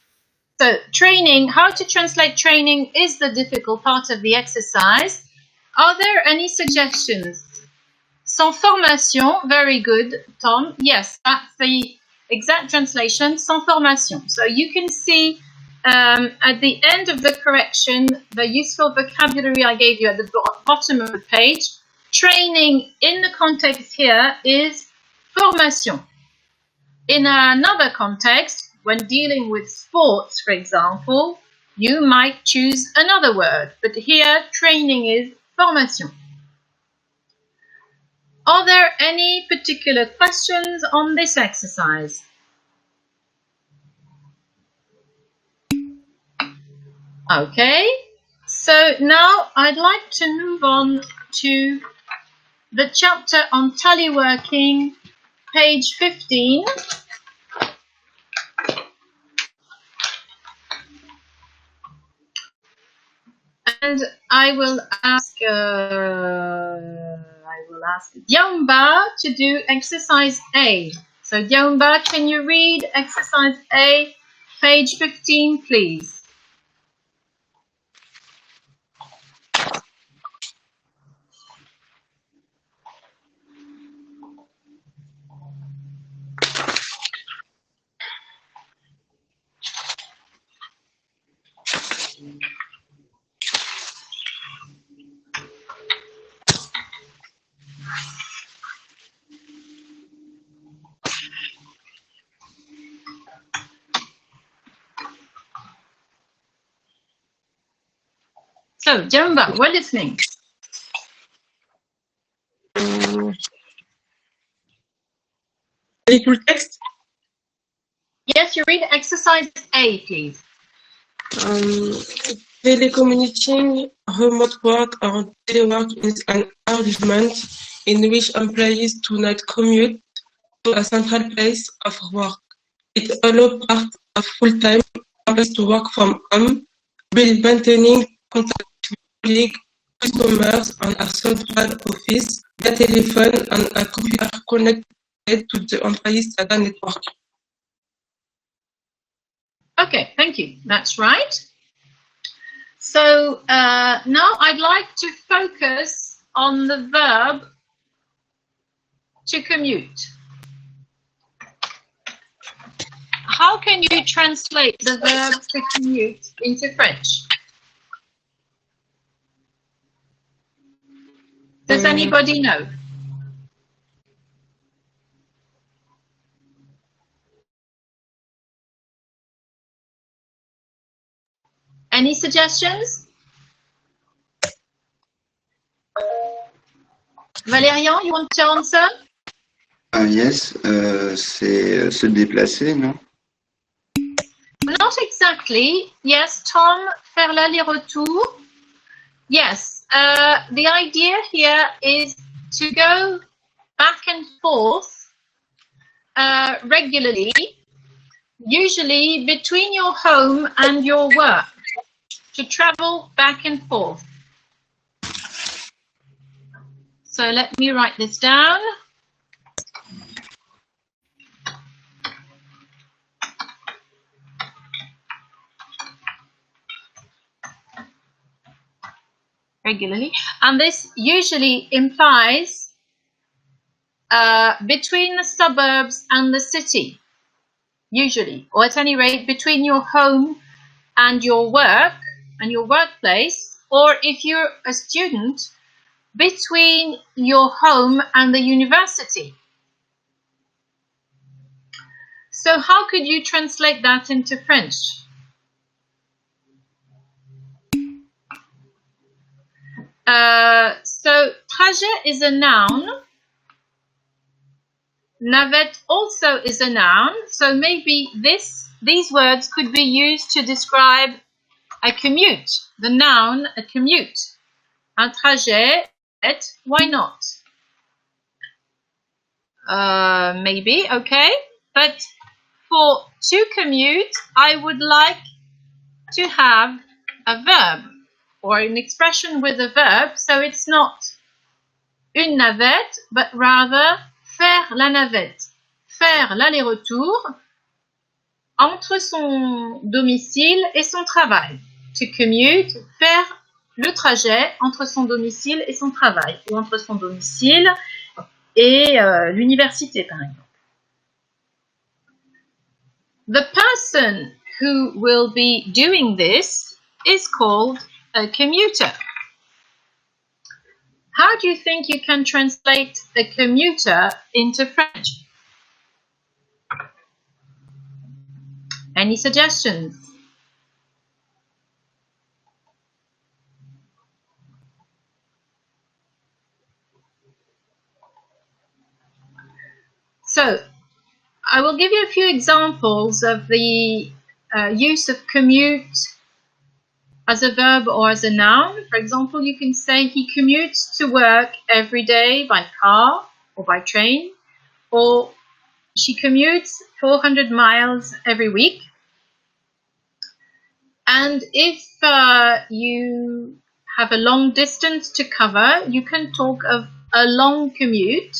So training, how to translate training is the difficult part of the exercise. Are there any suggestions? Sans formation, very good, Tom. Yes, that's the exact translation, sans formation. So you can see at the end of the correction, the useful vocabulary I gave you at the bottom of the page. Training in the context here is formation. In another context, when dealing with sports, for example, you might choose another word, but here training is formation. Are there any particular questions on this exercise? Okay, so now I'd like to move on to the chapter on teleworking, page 15. And I will ask Diamba to do exercise A. So Diamba, can you read exercise A, page 15, please? So, Diamba, we're listening. Any full text? Yes, you read exercise A, please. Telecommuting, remote work or telework is an arrangement in which employees do not commute to a central place of work. It allows part of full-time employees to work from home, while maintaining contact with colleagues, customers, and a central office, via telephone and a computer connected to the employee's data network. Okay, thank you. That's right. So now I'd like to focus on the verb to commute. How can you translate the verb to commute into French? Does anybody know? Any suggestions? Valérian, you want to answer? Yes, c'est se déplacer, non? Not exactly. Yes, Tom, faire l'aller-retour. Yes, the idea here is to go back and forth regularly, usually between your home and your work, to travel back and forth. So let me write this down. regularly, and this usually implies between the suburbs and the city, usually, or at any rate between your home and your work and your workplace, or if you're a student, between your home and the university. So how could you translate that into French? So trajet is a noun. Navette also is a noun. So maybe these words could be used to describe a commute. The noun, a commute. Un trajet, why not? Maybe, okay. But for to commute, I would like to have a verb or an expression with a verb. So it's not une navette, but rather faire la navette. Faire l'aller-retour entre son domicile et son travail. To commute, faire le trajet entre son domicile et son travail, ou entre son domicile et l'université, par exemple. The person who will be doing this is called a commuter. How do you think you can translate a commuter into French? Any suggestions? So, I will give you a few examples of the use of commute as a verb or as a noun. For example, you can say he commutes to work every day by car or by train, or she commutes 400 miles every week. And if you have a long distance to cover, you can talk of a long commute.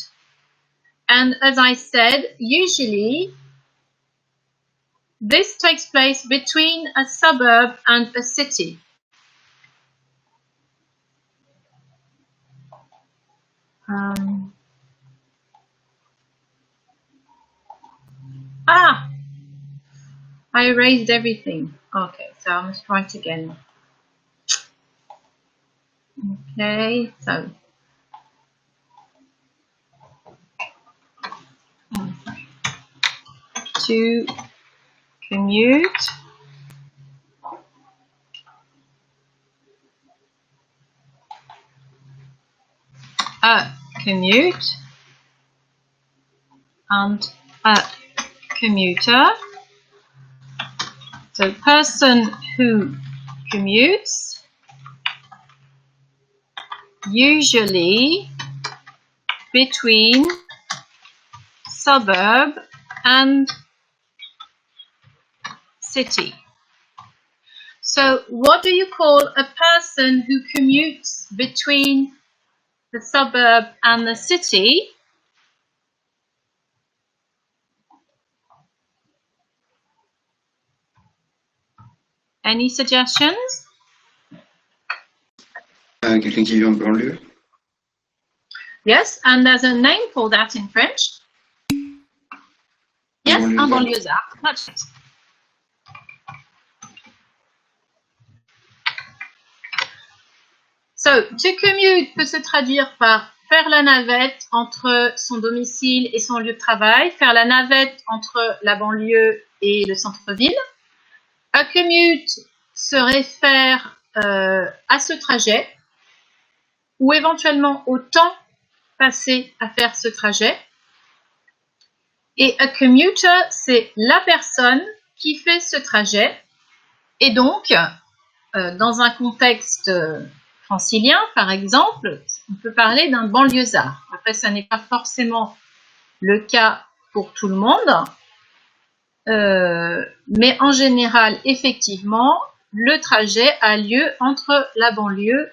And as I said, usually this takes place between a suburb and a city. I erased everything. Okay, so I must try it again. Okay, so to commute, a commute, and a commuter. So person who commutes, usually between suburb and city. So what do you call a person who commutes between the suburb and the city? Any suggestions? Quelqu'un qui vit en banlieue. Yes, and there's a name for that in French. Yes, un banlieusard. That's it. So, to commute peut se traduire par faire la navette entre son domicile et son lieu de travail, faire la navette entre la banlieue et le centre-ville. A commute se réfère à ce trajet ou éventuellement au temps passé à faire ce trajet. Et a commuter, c'est la personne qui fait ce trajet. Et donc, dans un contexte francilien, par exemple, on peut parler d'un banlieusard. Après, ça n'est pas forcément le cas pour tout le monde. Mais en général, effectivement, le trajet a lieu entre la banlieue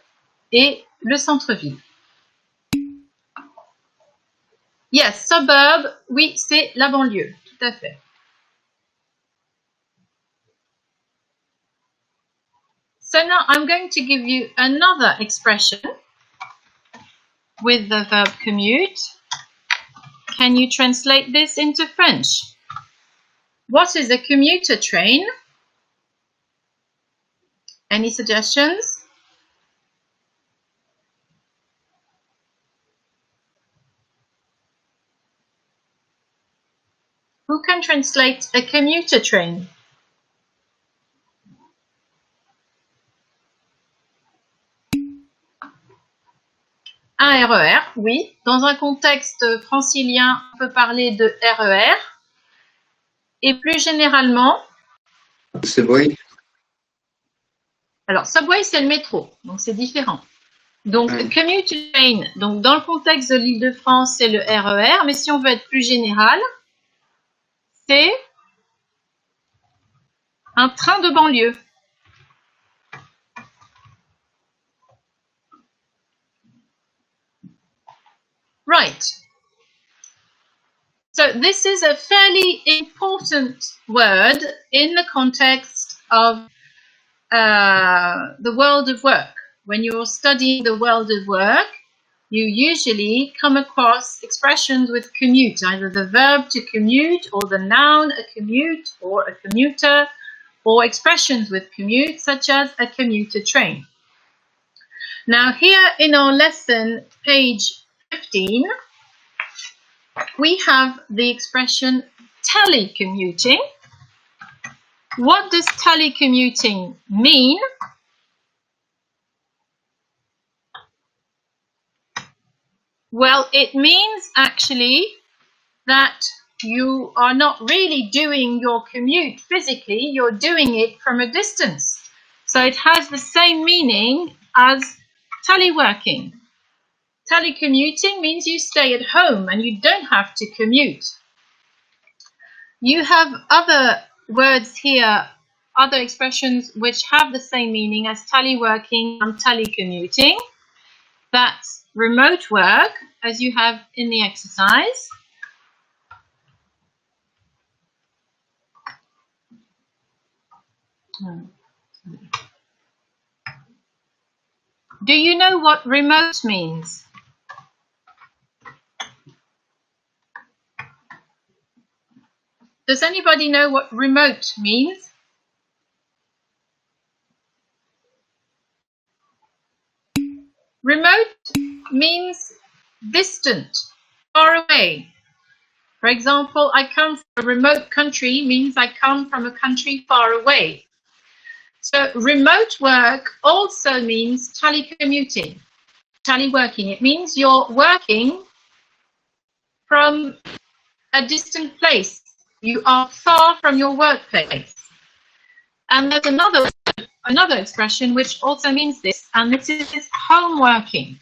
et le centre-ville. Yes, suburb, oui, c'est la banlieue, tout à fait. So now I'm going to give you another expression with the verb commute. Can you translate this into French? What is a commuter train? Any suggestions? Who can translate a commuter train? Un RER, oui. Dans un contexte francilien, on peut parler de RER. Et plus généralement... Subway. Alors, subway, c'est le métro, donc c'est différent. Donc, commuter train, donc dans le contexte de l'Île-de-France, c'est le RER, mais si on veut être plus général, c'est un train de banlieue. Right. So this is a fairly important word in the context of the world of work. When you're studying the world of work, you usually come across expressions with commute, either the verb to commute or the noun a commute or a commuter, or expressions with commute such as a commuter train. Now here in our lesson, page 15, we have the expression telecommuting. What does telecommuting mean? Well, it means actually that you are not really doing your commute physically, you're doing it from a distance. So it has the same meaning as teleworking. Telecommuting means you stay at home and you don't have to commute. You have other words here, other expressions which have the same meaning as teleworking and telecommuting. That's remote work, as you have in the exercise. Do you know what remote means? Does anybody know what remote means? Remote means distant, far away. For example, I come from a remote country means I come from a country far away. So remote work also means telecommuting, teleworking. It means you're working from a distant place. You are far from your workplace. And there's another expression which also means this, and this is home working.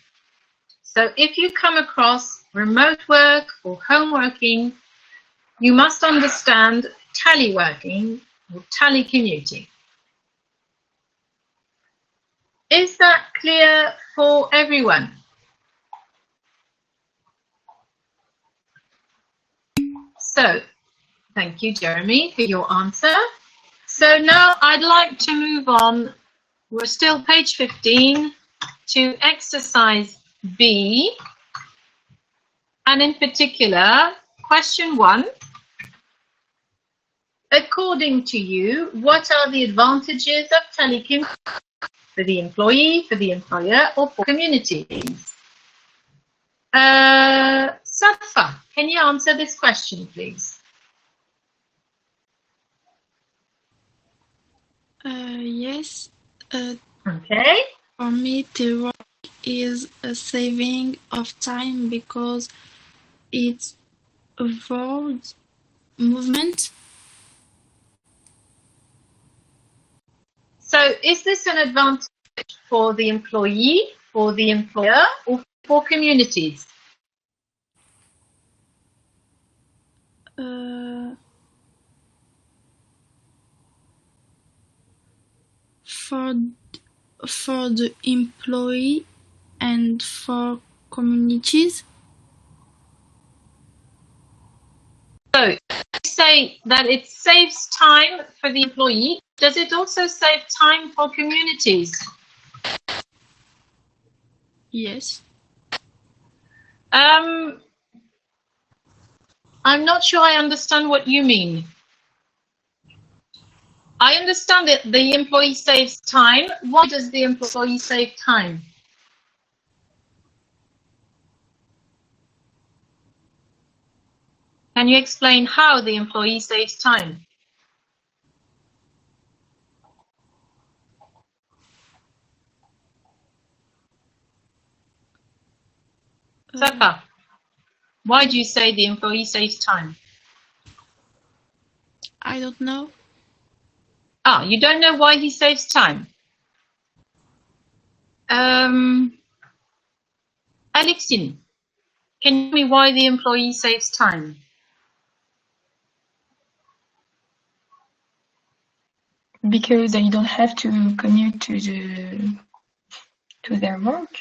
So if you come across remote work or home working, you must understand teleworking or telecommuting. Is that clear for everyone? So, thank you, Jeremy, for your answer. So now I'd like to move on. We're still page 15 to exercise B. And in particular, question 1. According to you, what are the advantages of telecommuting for the employee, for the employer, or for communities? Safa, can you answer this question, please? Yes. Okay. For me, telework is a saving of time because it avoids movement. So is this an advantage for the employee, for the employer, or for communities? For the employee and for communities. So you say that it saves time for the employee, does it also save time for communities? Yes. I'm not sure I understand what you mean. I understand that the employee saves time. Why does the employee save time? Can you explain how the employee saves time? Safa, why do you say the employee saves time? I don't know. Ah, you don't know why he saves time? Alexine, can you tell me why the employee saves time? Because they don't have to commute to their work.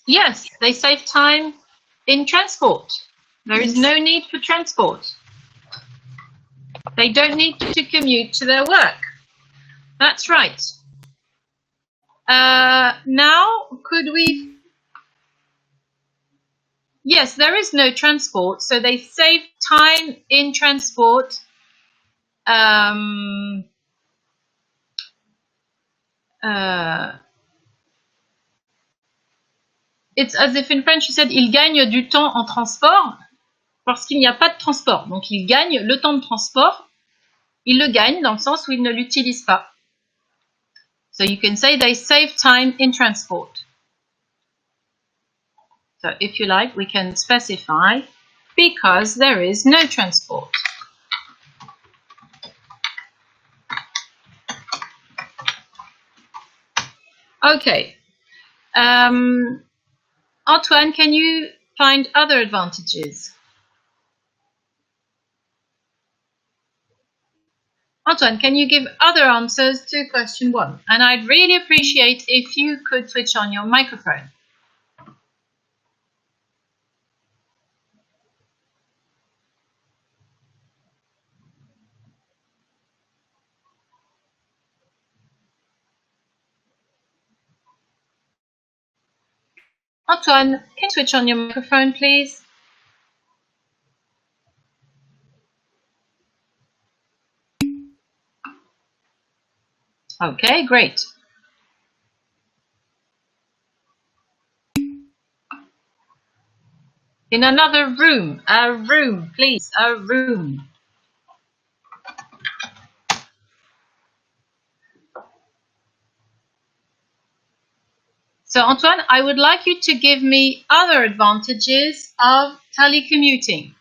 Yes, they save time in transport. There is no need for transport. They don't need to commute to their work. That's right. Now, could we... Yes, there is no transport, so they save time in transport. It's as if in French you said, il gagne du temps en transport, parce qu'il n'y a pas de transport. Donc, il gagne le temps de transport. Il le gagne dans le sens où il ne l'utilise pas. So you can say they save time in transport. So if you like, we can specify because there is no transport. Okay. Antoine, can you find other advantages? Antoine, can you give other answers to question 1? And I'd really appreciate if you could switch on your microphone. Antoine, can you switch on your microphone, please? Okay, great. In another room, a room, please, a room. So, Antoine, I would like you to give me other advantages of telecommuting.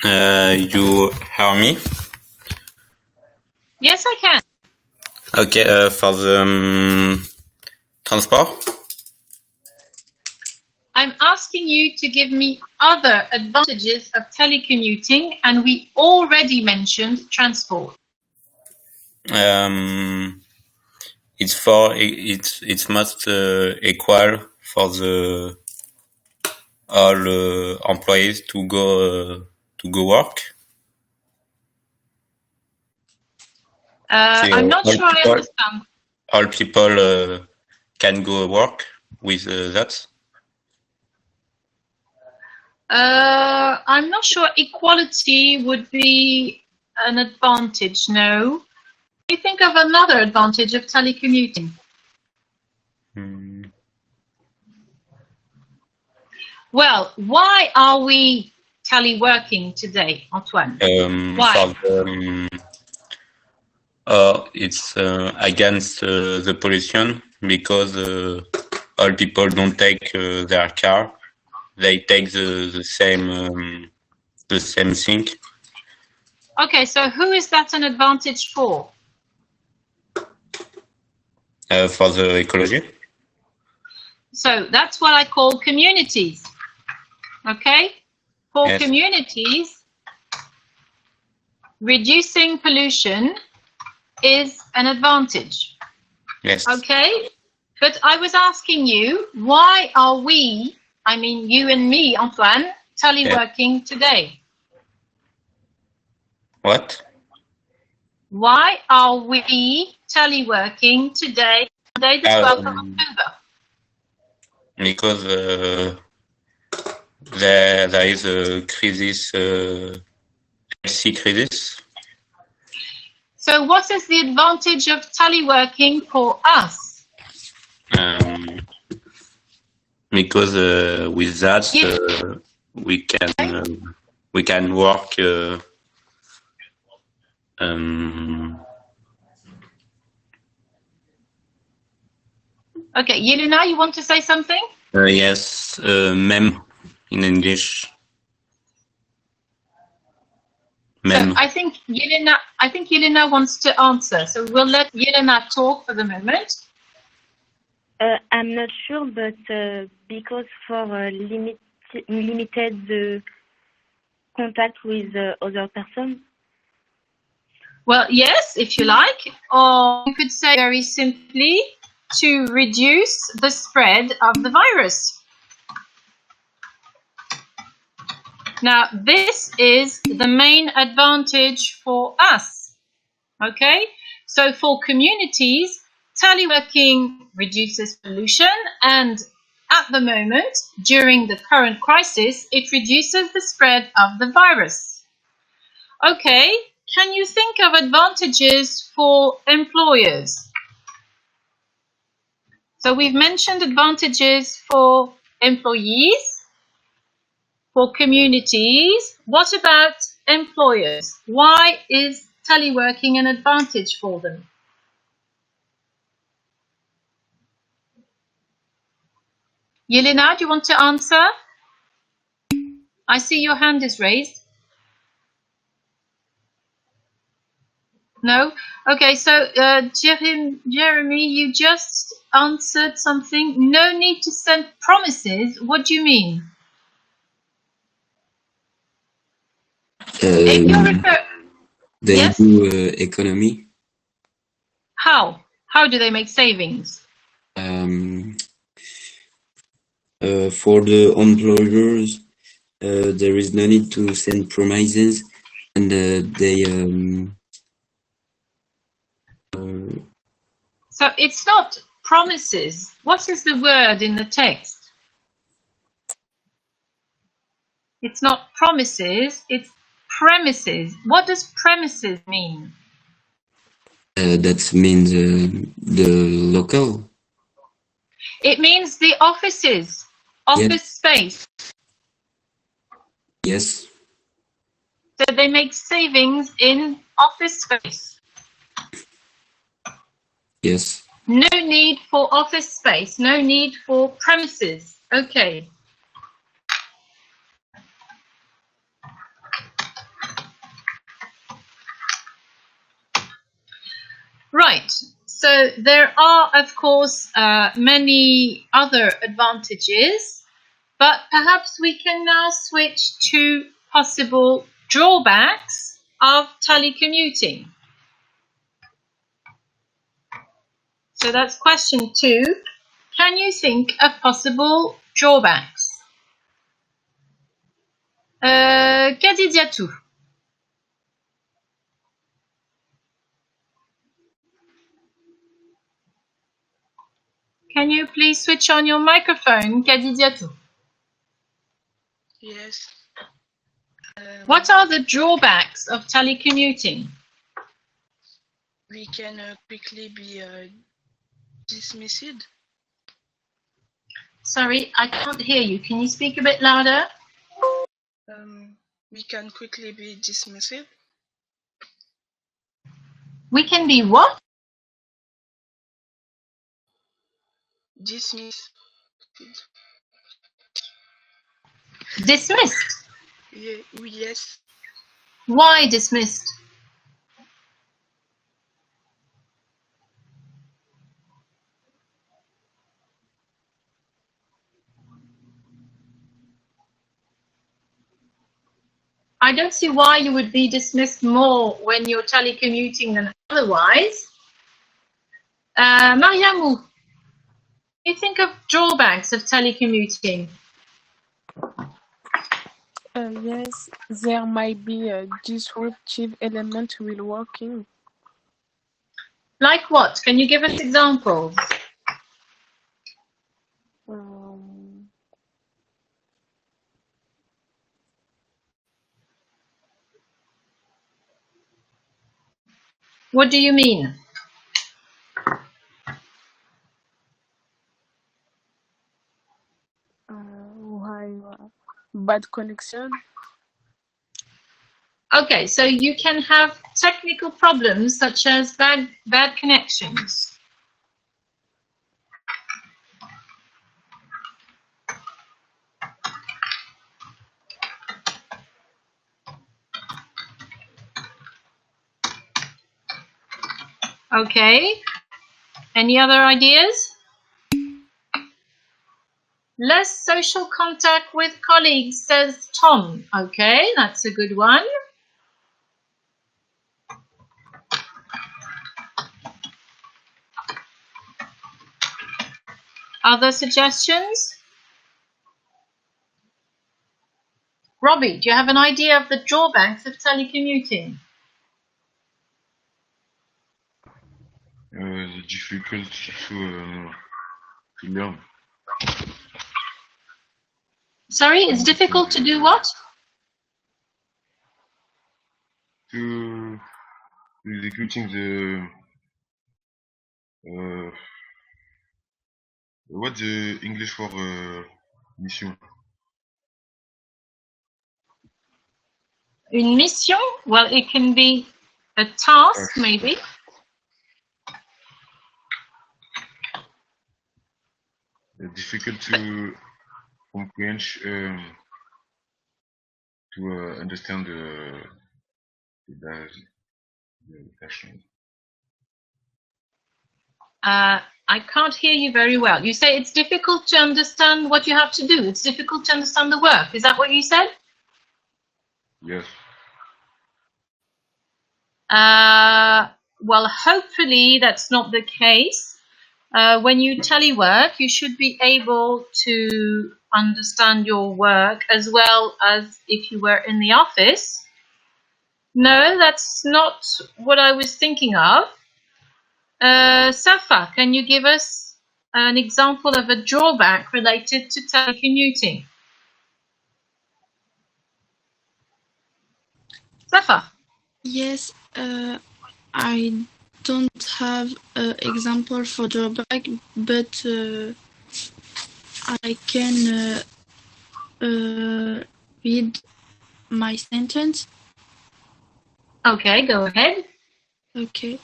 You hear me? Yes, I can. Okay, for the transport? I'm asking you to give me other advantages of telecommuting, and we already mentioned transport. It's most equal for the all employees to go work. I'm not sure I understand. All people can go work with that. I'm not sure equality would be an advantage, no. Do you think of another advantage of telecommuting? Well, why are we teleworking today, Antoine? Why? It's against the pollution because all people don't take their car. They take the same thing. Okay, so who is that an advantage for? For the ecology. So that's what I call communities. Okay? For Yes. communities, reducing pollution is an advantage. Yes. Okay, but I was asking you, why are we, I mean you and me, Antoine, teleworking today? What? Why are we teleworking today, Monday the 12th of October? Because there is a crisis, healthy crisis. So what is the advantage of teleworking for us? Because with that we can work. Okay, Yelena, you want to say something? Yes, même in English. Même. So I think Yelena wants to answer. So we'll let Yelena talk for the moment. I'm not sure, but because for limited contact with other person. Well, yes, if you like, or you could say very simply to reduce the spread of the virus. Now, this is the main advantage for us. Okay, so for communities, teleworking reduces pollution, and at the moment, during the current crisis, it reduces the spread of the virus. Okay, can you think of advantages for employers? So we've mentioned advantages for employees, for communities. What about employers? Why is teleworking an advantage for them? Yelena, do you want to answer? I see your hand is raised. No? Okay, so Jeremy, you just answered something. No need to send promises. What do you mean? If you refer... They Yes? do economy. How? How do they make savings? For the employers, there is no need to send promises, and they. So it's not promises. What is the word in the text? It's not promises, it's premises. What does premises mean? That means the local. It means the offices, office space. Yes. So they make savings in office space. Yes. No need for office space, no need for premises. Okay. Right. So there are, of course, many other advantages, but perhaps we can now switch to possible drawbacks of telecommuting. So that's question 2. Can you think of possible drawbacks? Kadidiatou. Can you please switch on your microphone, Kadidiatou? Yes. What are the drawbacks of telecommuting? We can quickly be dismissed. Sorry, I can't hear you. Can you speak a bit louder? We can quickly be dismissed. We can be what? Dismissed. Dismissed. Yeah, yes. Why dismissed? I don't see why you would be dismissed more when you're telecommuting than otherwise. Mariamou, you think of drawbacks of telecommuting? Yes, there might be a disruptive element while working. Like what? Can you give us examples? What do you mean? Bad connection. Okay, so you can have technical problems such as bad connections. Okay, any other ideas? Less social contact with colleagues, says Tom. Okay, that's a good one. Other suggestions? Robbie, do you have an idea of the drawbacks of telecommuting? The difficult to learn. Sorry, it's difficult to do what? To executing the what's the English for mission? Une mission? Well, it can be a task, maybe. Difficult to comprehend, to understand the question. I can't hear you very well. You say it's difficult to understand what you have to do. It's difficult to understand the work. Is that what you said? Yes. Well, hopefully that's not the case. When you telework, you should be able to understand your work as well as if you were in the office. No, that's not what I was thinking of. Safa, can you give us an example of a drawback related to telecommuting? Safa? Yes, I don't have an example for drawback, but I can read my sentence. Okay, go ahead. Okay.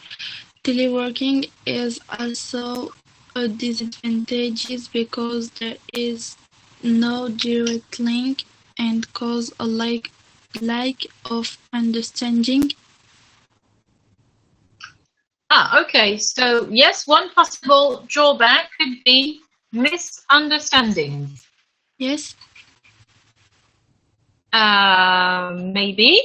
Teleworking is also a disadvantage because there is no direct link and cause a lack of understanding. Okay, so yes, one possible drawback could be misunderstandings. Yes. Maybe.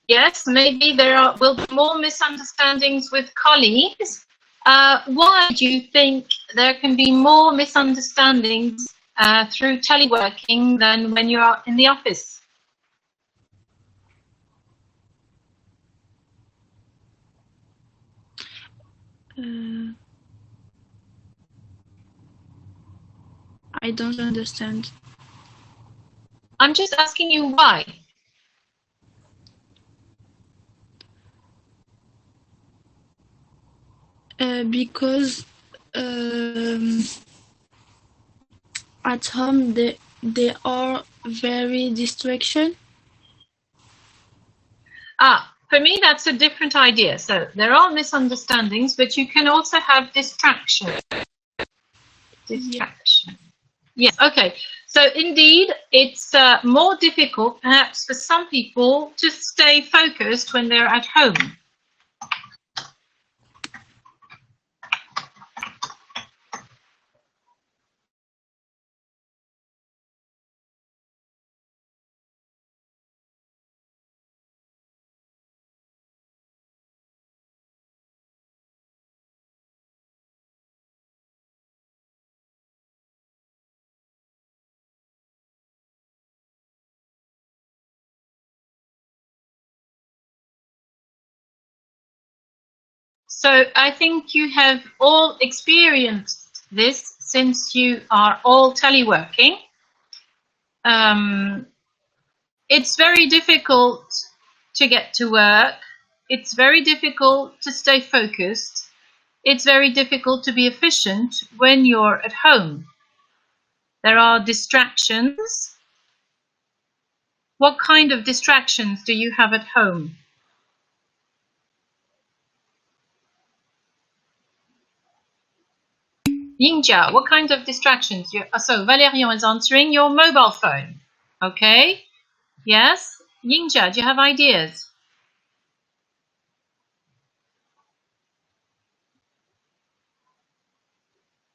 Yes, maybe there will be more misunderstandings with colleagues. Why do you think there can be more misunderstandings through teleworking than when you are in the office? I don't understand. I'm just asking you why. Because at home they are very distraction. For me, that's a different idea. So there are misunderstandings, but you can also have distraction. Distraction. Yes, okay. So indeed, it's more difficult, perhaps for some people, to stay focused when they're at home. So I think you have all experienced this since you are all teleworking. It's very difficult to get to work. It's very difficult to stay focused. It's very difficult to be efficient when you're at home. There are distractions. What kind of distractions do you have at home? Yingja, what kind of distractions? So Valérian is answering your mobile phone. Okay. Yes. Yingja, do you have ideas?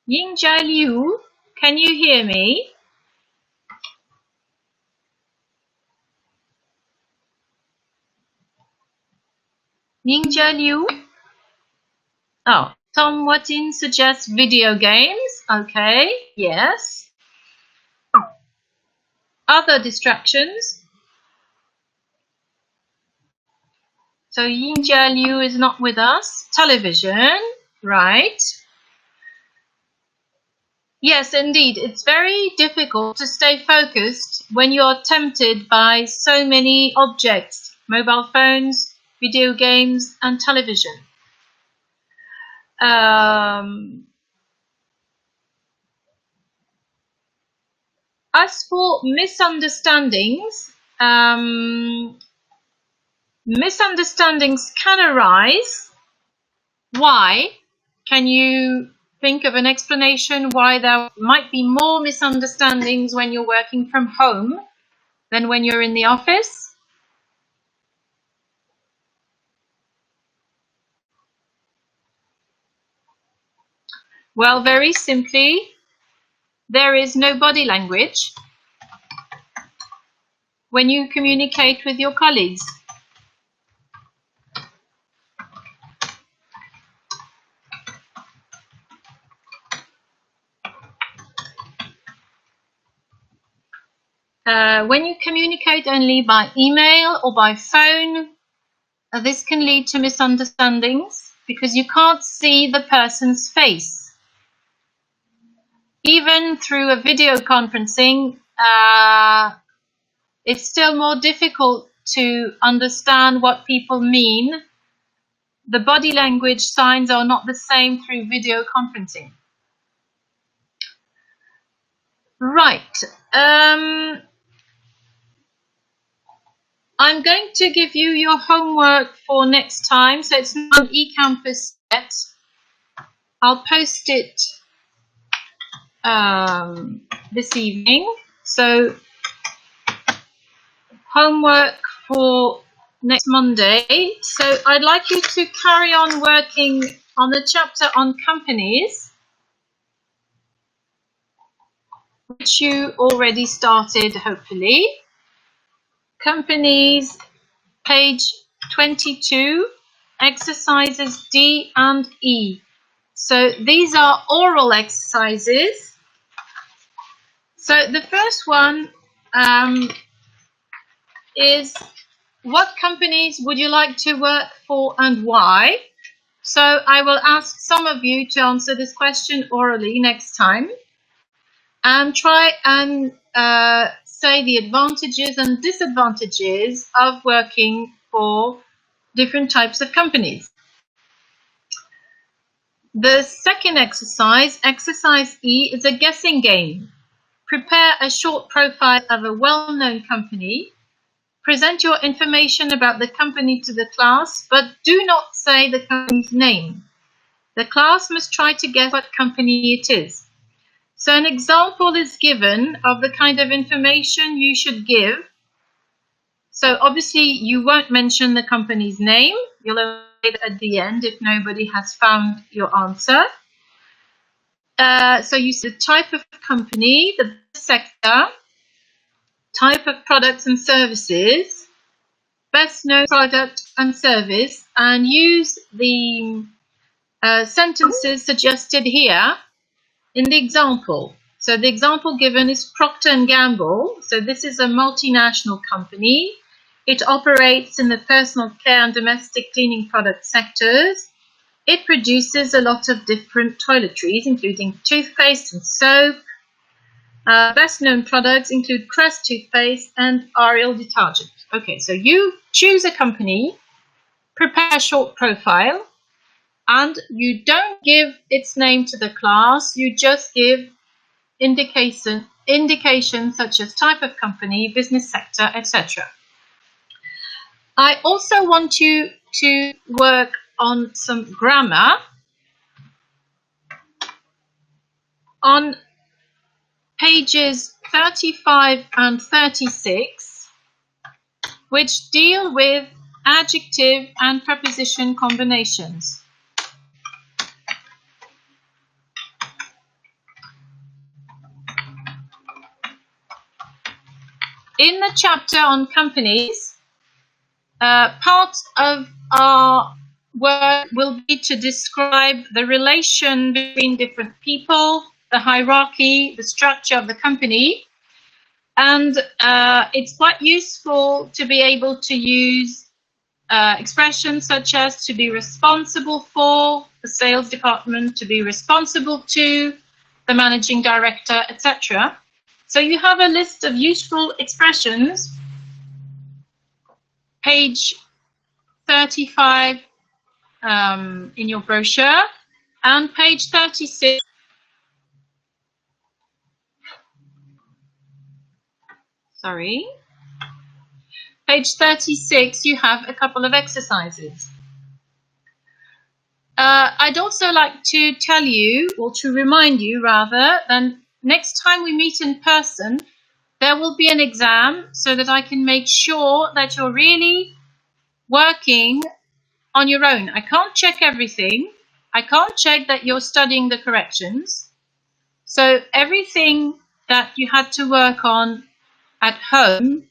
Yingja Liu, can you hear me? Yingja Liu? Oh, Tom Watin suggests video games. Okay, yes. Other distractions? So Yingjia Liu is not with us. Television, right. Yes, indeed. It's very difficult to stay focused when you're tempted by so many objects, mobile phones, video games, and television. As for misunderstandings, misunderstandings can arise. Why? Can you think of an explanation why there might be more misunderstandings when you're working from home than when you're in the office? Well, very simply, there is no body language when you communicate with your colleagues. When you communicate only by email or by phone, this can lead to misunderstandings because you can't see the person's face. Even through a video conferencing, it's still more difficult to understand what people mean. The body language signs are not the same through video conferencing. Right. I'm going to give you your homework for next time. So it's not on eCampus yet. I'll post it this evening. So homework for next Monday. So I'd like you to carry on working on the chapter on companies, which you already started, hopefully. Companies, page 22, exercises D and E. So these are oral exercises. So the first one is, what companies would you like to work for and why? So I will ask some of you to answer this question orally next time and try and say the advantages and disadvantages of working for different types of companies. The second exercise, exercise E, is a guessing game. Prepare a short profile of a well-known company. Present your information about the company to the class, but do not say the company's name. The class must try to guess what company it is. So an example is given of the kind of information you should give. So obviously you won't mention the company's name. You'll only say it at the end if nobody has found your answer. So you see the type of company, the sector, type of products and services, best known product and service, and use the sentences suggested here in the example. So the example given is Procter & Gamble. So this is a multinational company. It operates in the personal care and domestic cleaning product sectors. It produces a lot of different toiletries, including toothpaste and soap. Best known products include Crest toothpaste and Ariel detergent. Okay, so you choose a company, prepare a short profile, and you don't give its name to the class, you just give indications such as type of company, business sector, etc. I also want you to work on some grammar. On pages 35 and 36, which deal with adjective and preposition combinations. In the chapter on companies, part of our work will be to describe the relation between different people, the hierarchy, the structure of the company, and it's quite useful to be able to use expressions such as to be responsible for, the sales department, to be responsible to, the managing director, etc. So you have a list of useful expressions, page 35 in your brochure, and page 36. Sorry. Page 36, you have a couple of exercises. I'd also like to tell you, or to remind you rather, that next time we meet in person, there will be an exam so that I can make sure that you're really working on your own. I can't check everything. I can't check that you're studying the corrections. So everything that you had to work on at home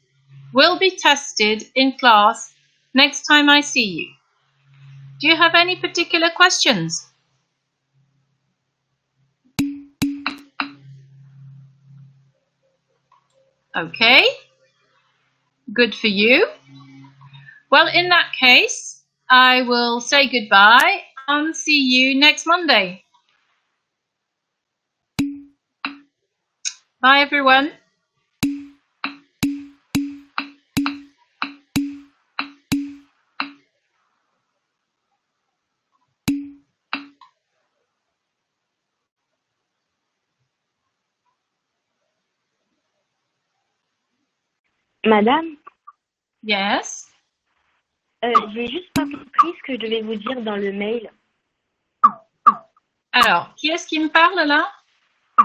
will be tested in class next time I see you. Do you have any particular questions? Okay, good for you. Well, in that case, I will say goodbye and see you next Monday. Bye, everyone. Madame, Yes. j'ai juste pas compris ce que je devais vous dire dans le mail. Alors, qui est-ce qui me parle là?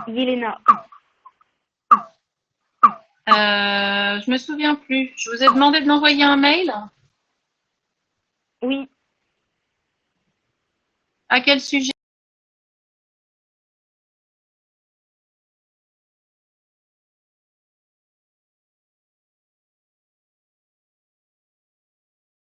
Yelena. Je me souviens plus. Je vous ai demandé de m'envoyer un mail? Oui. À quel sujet?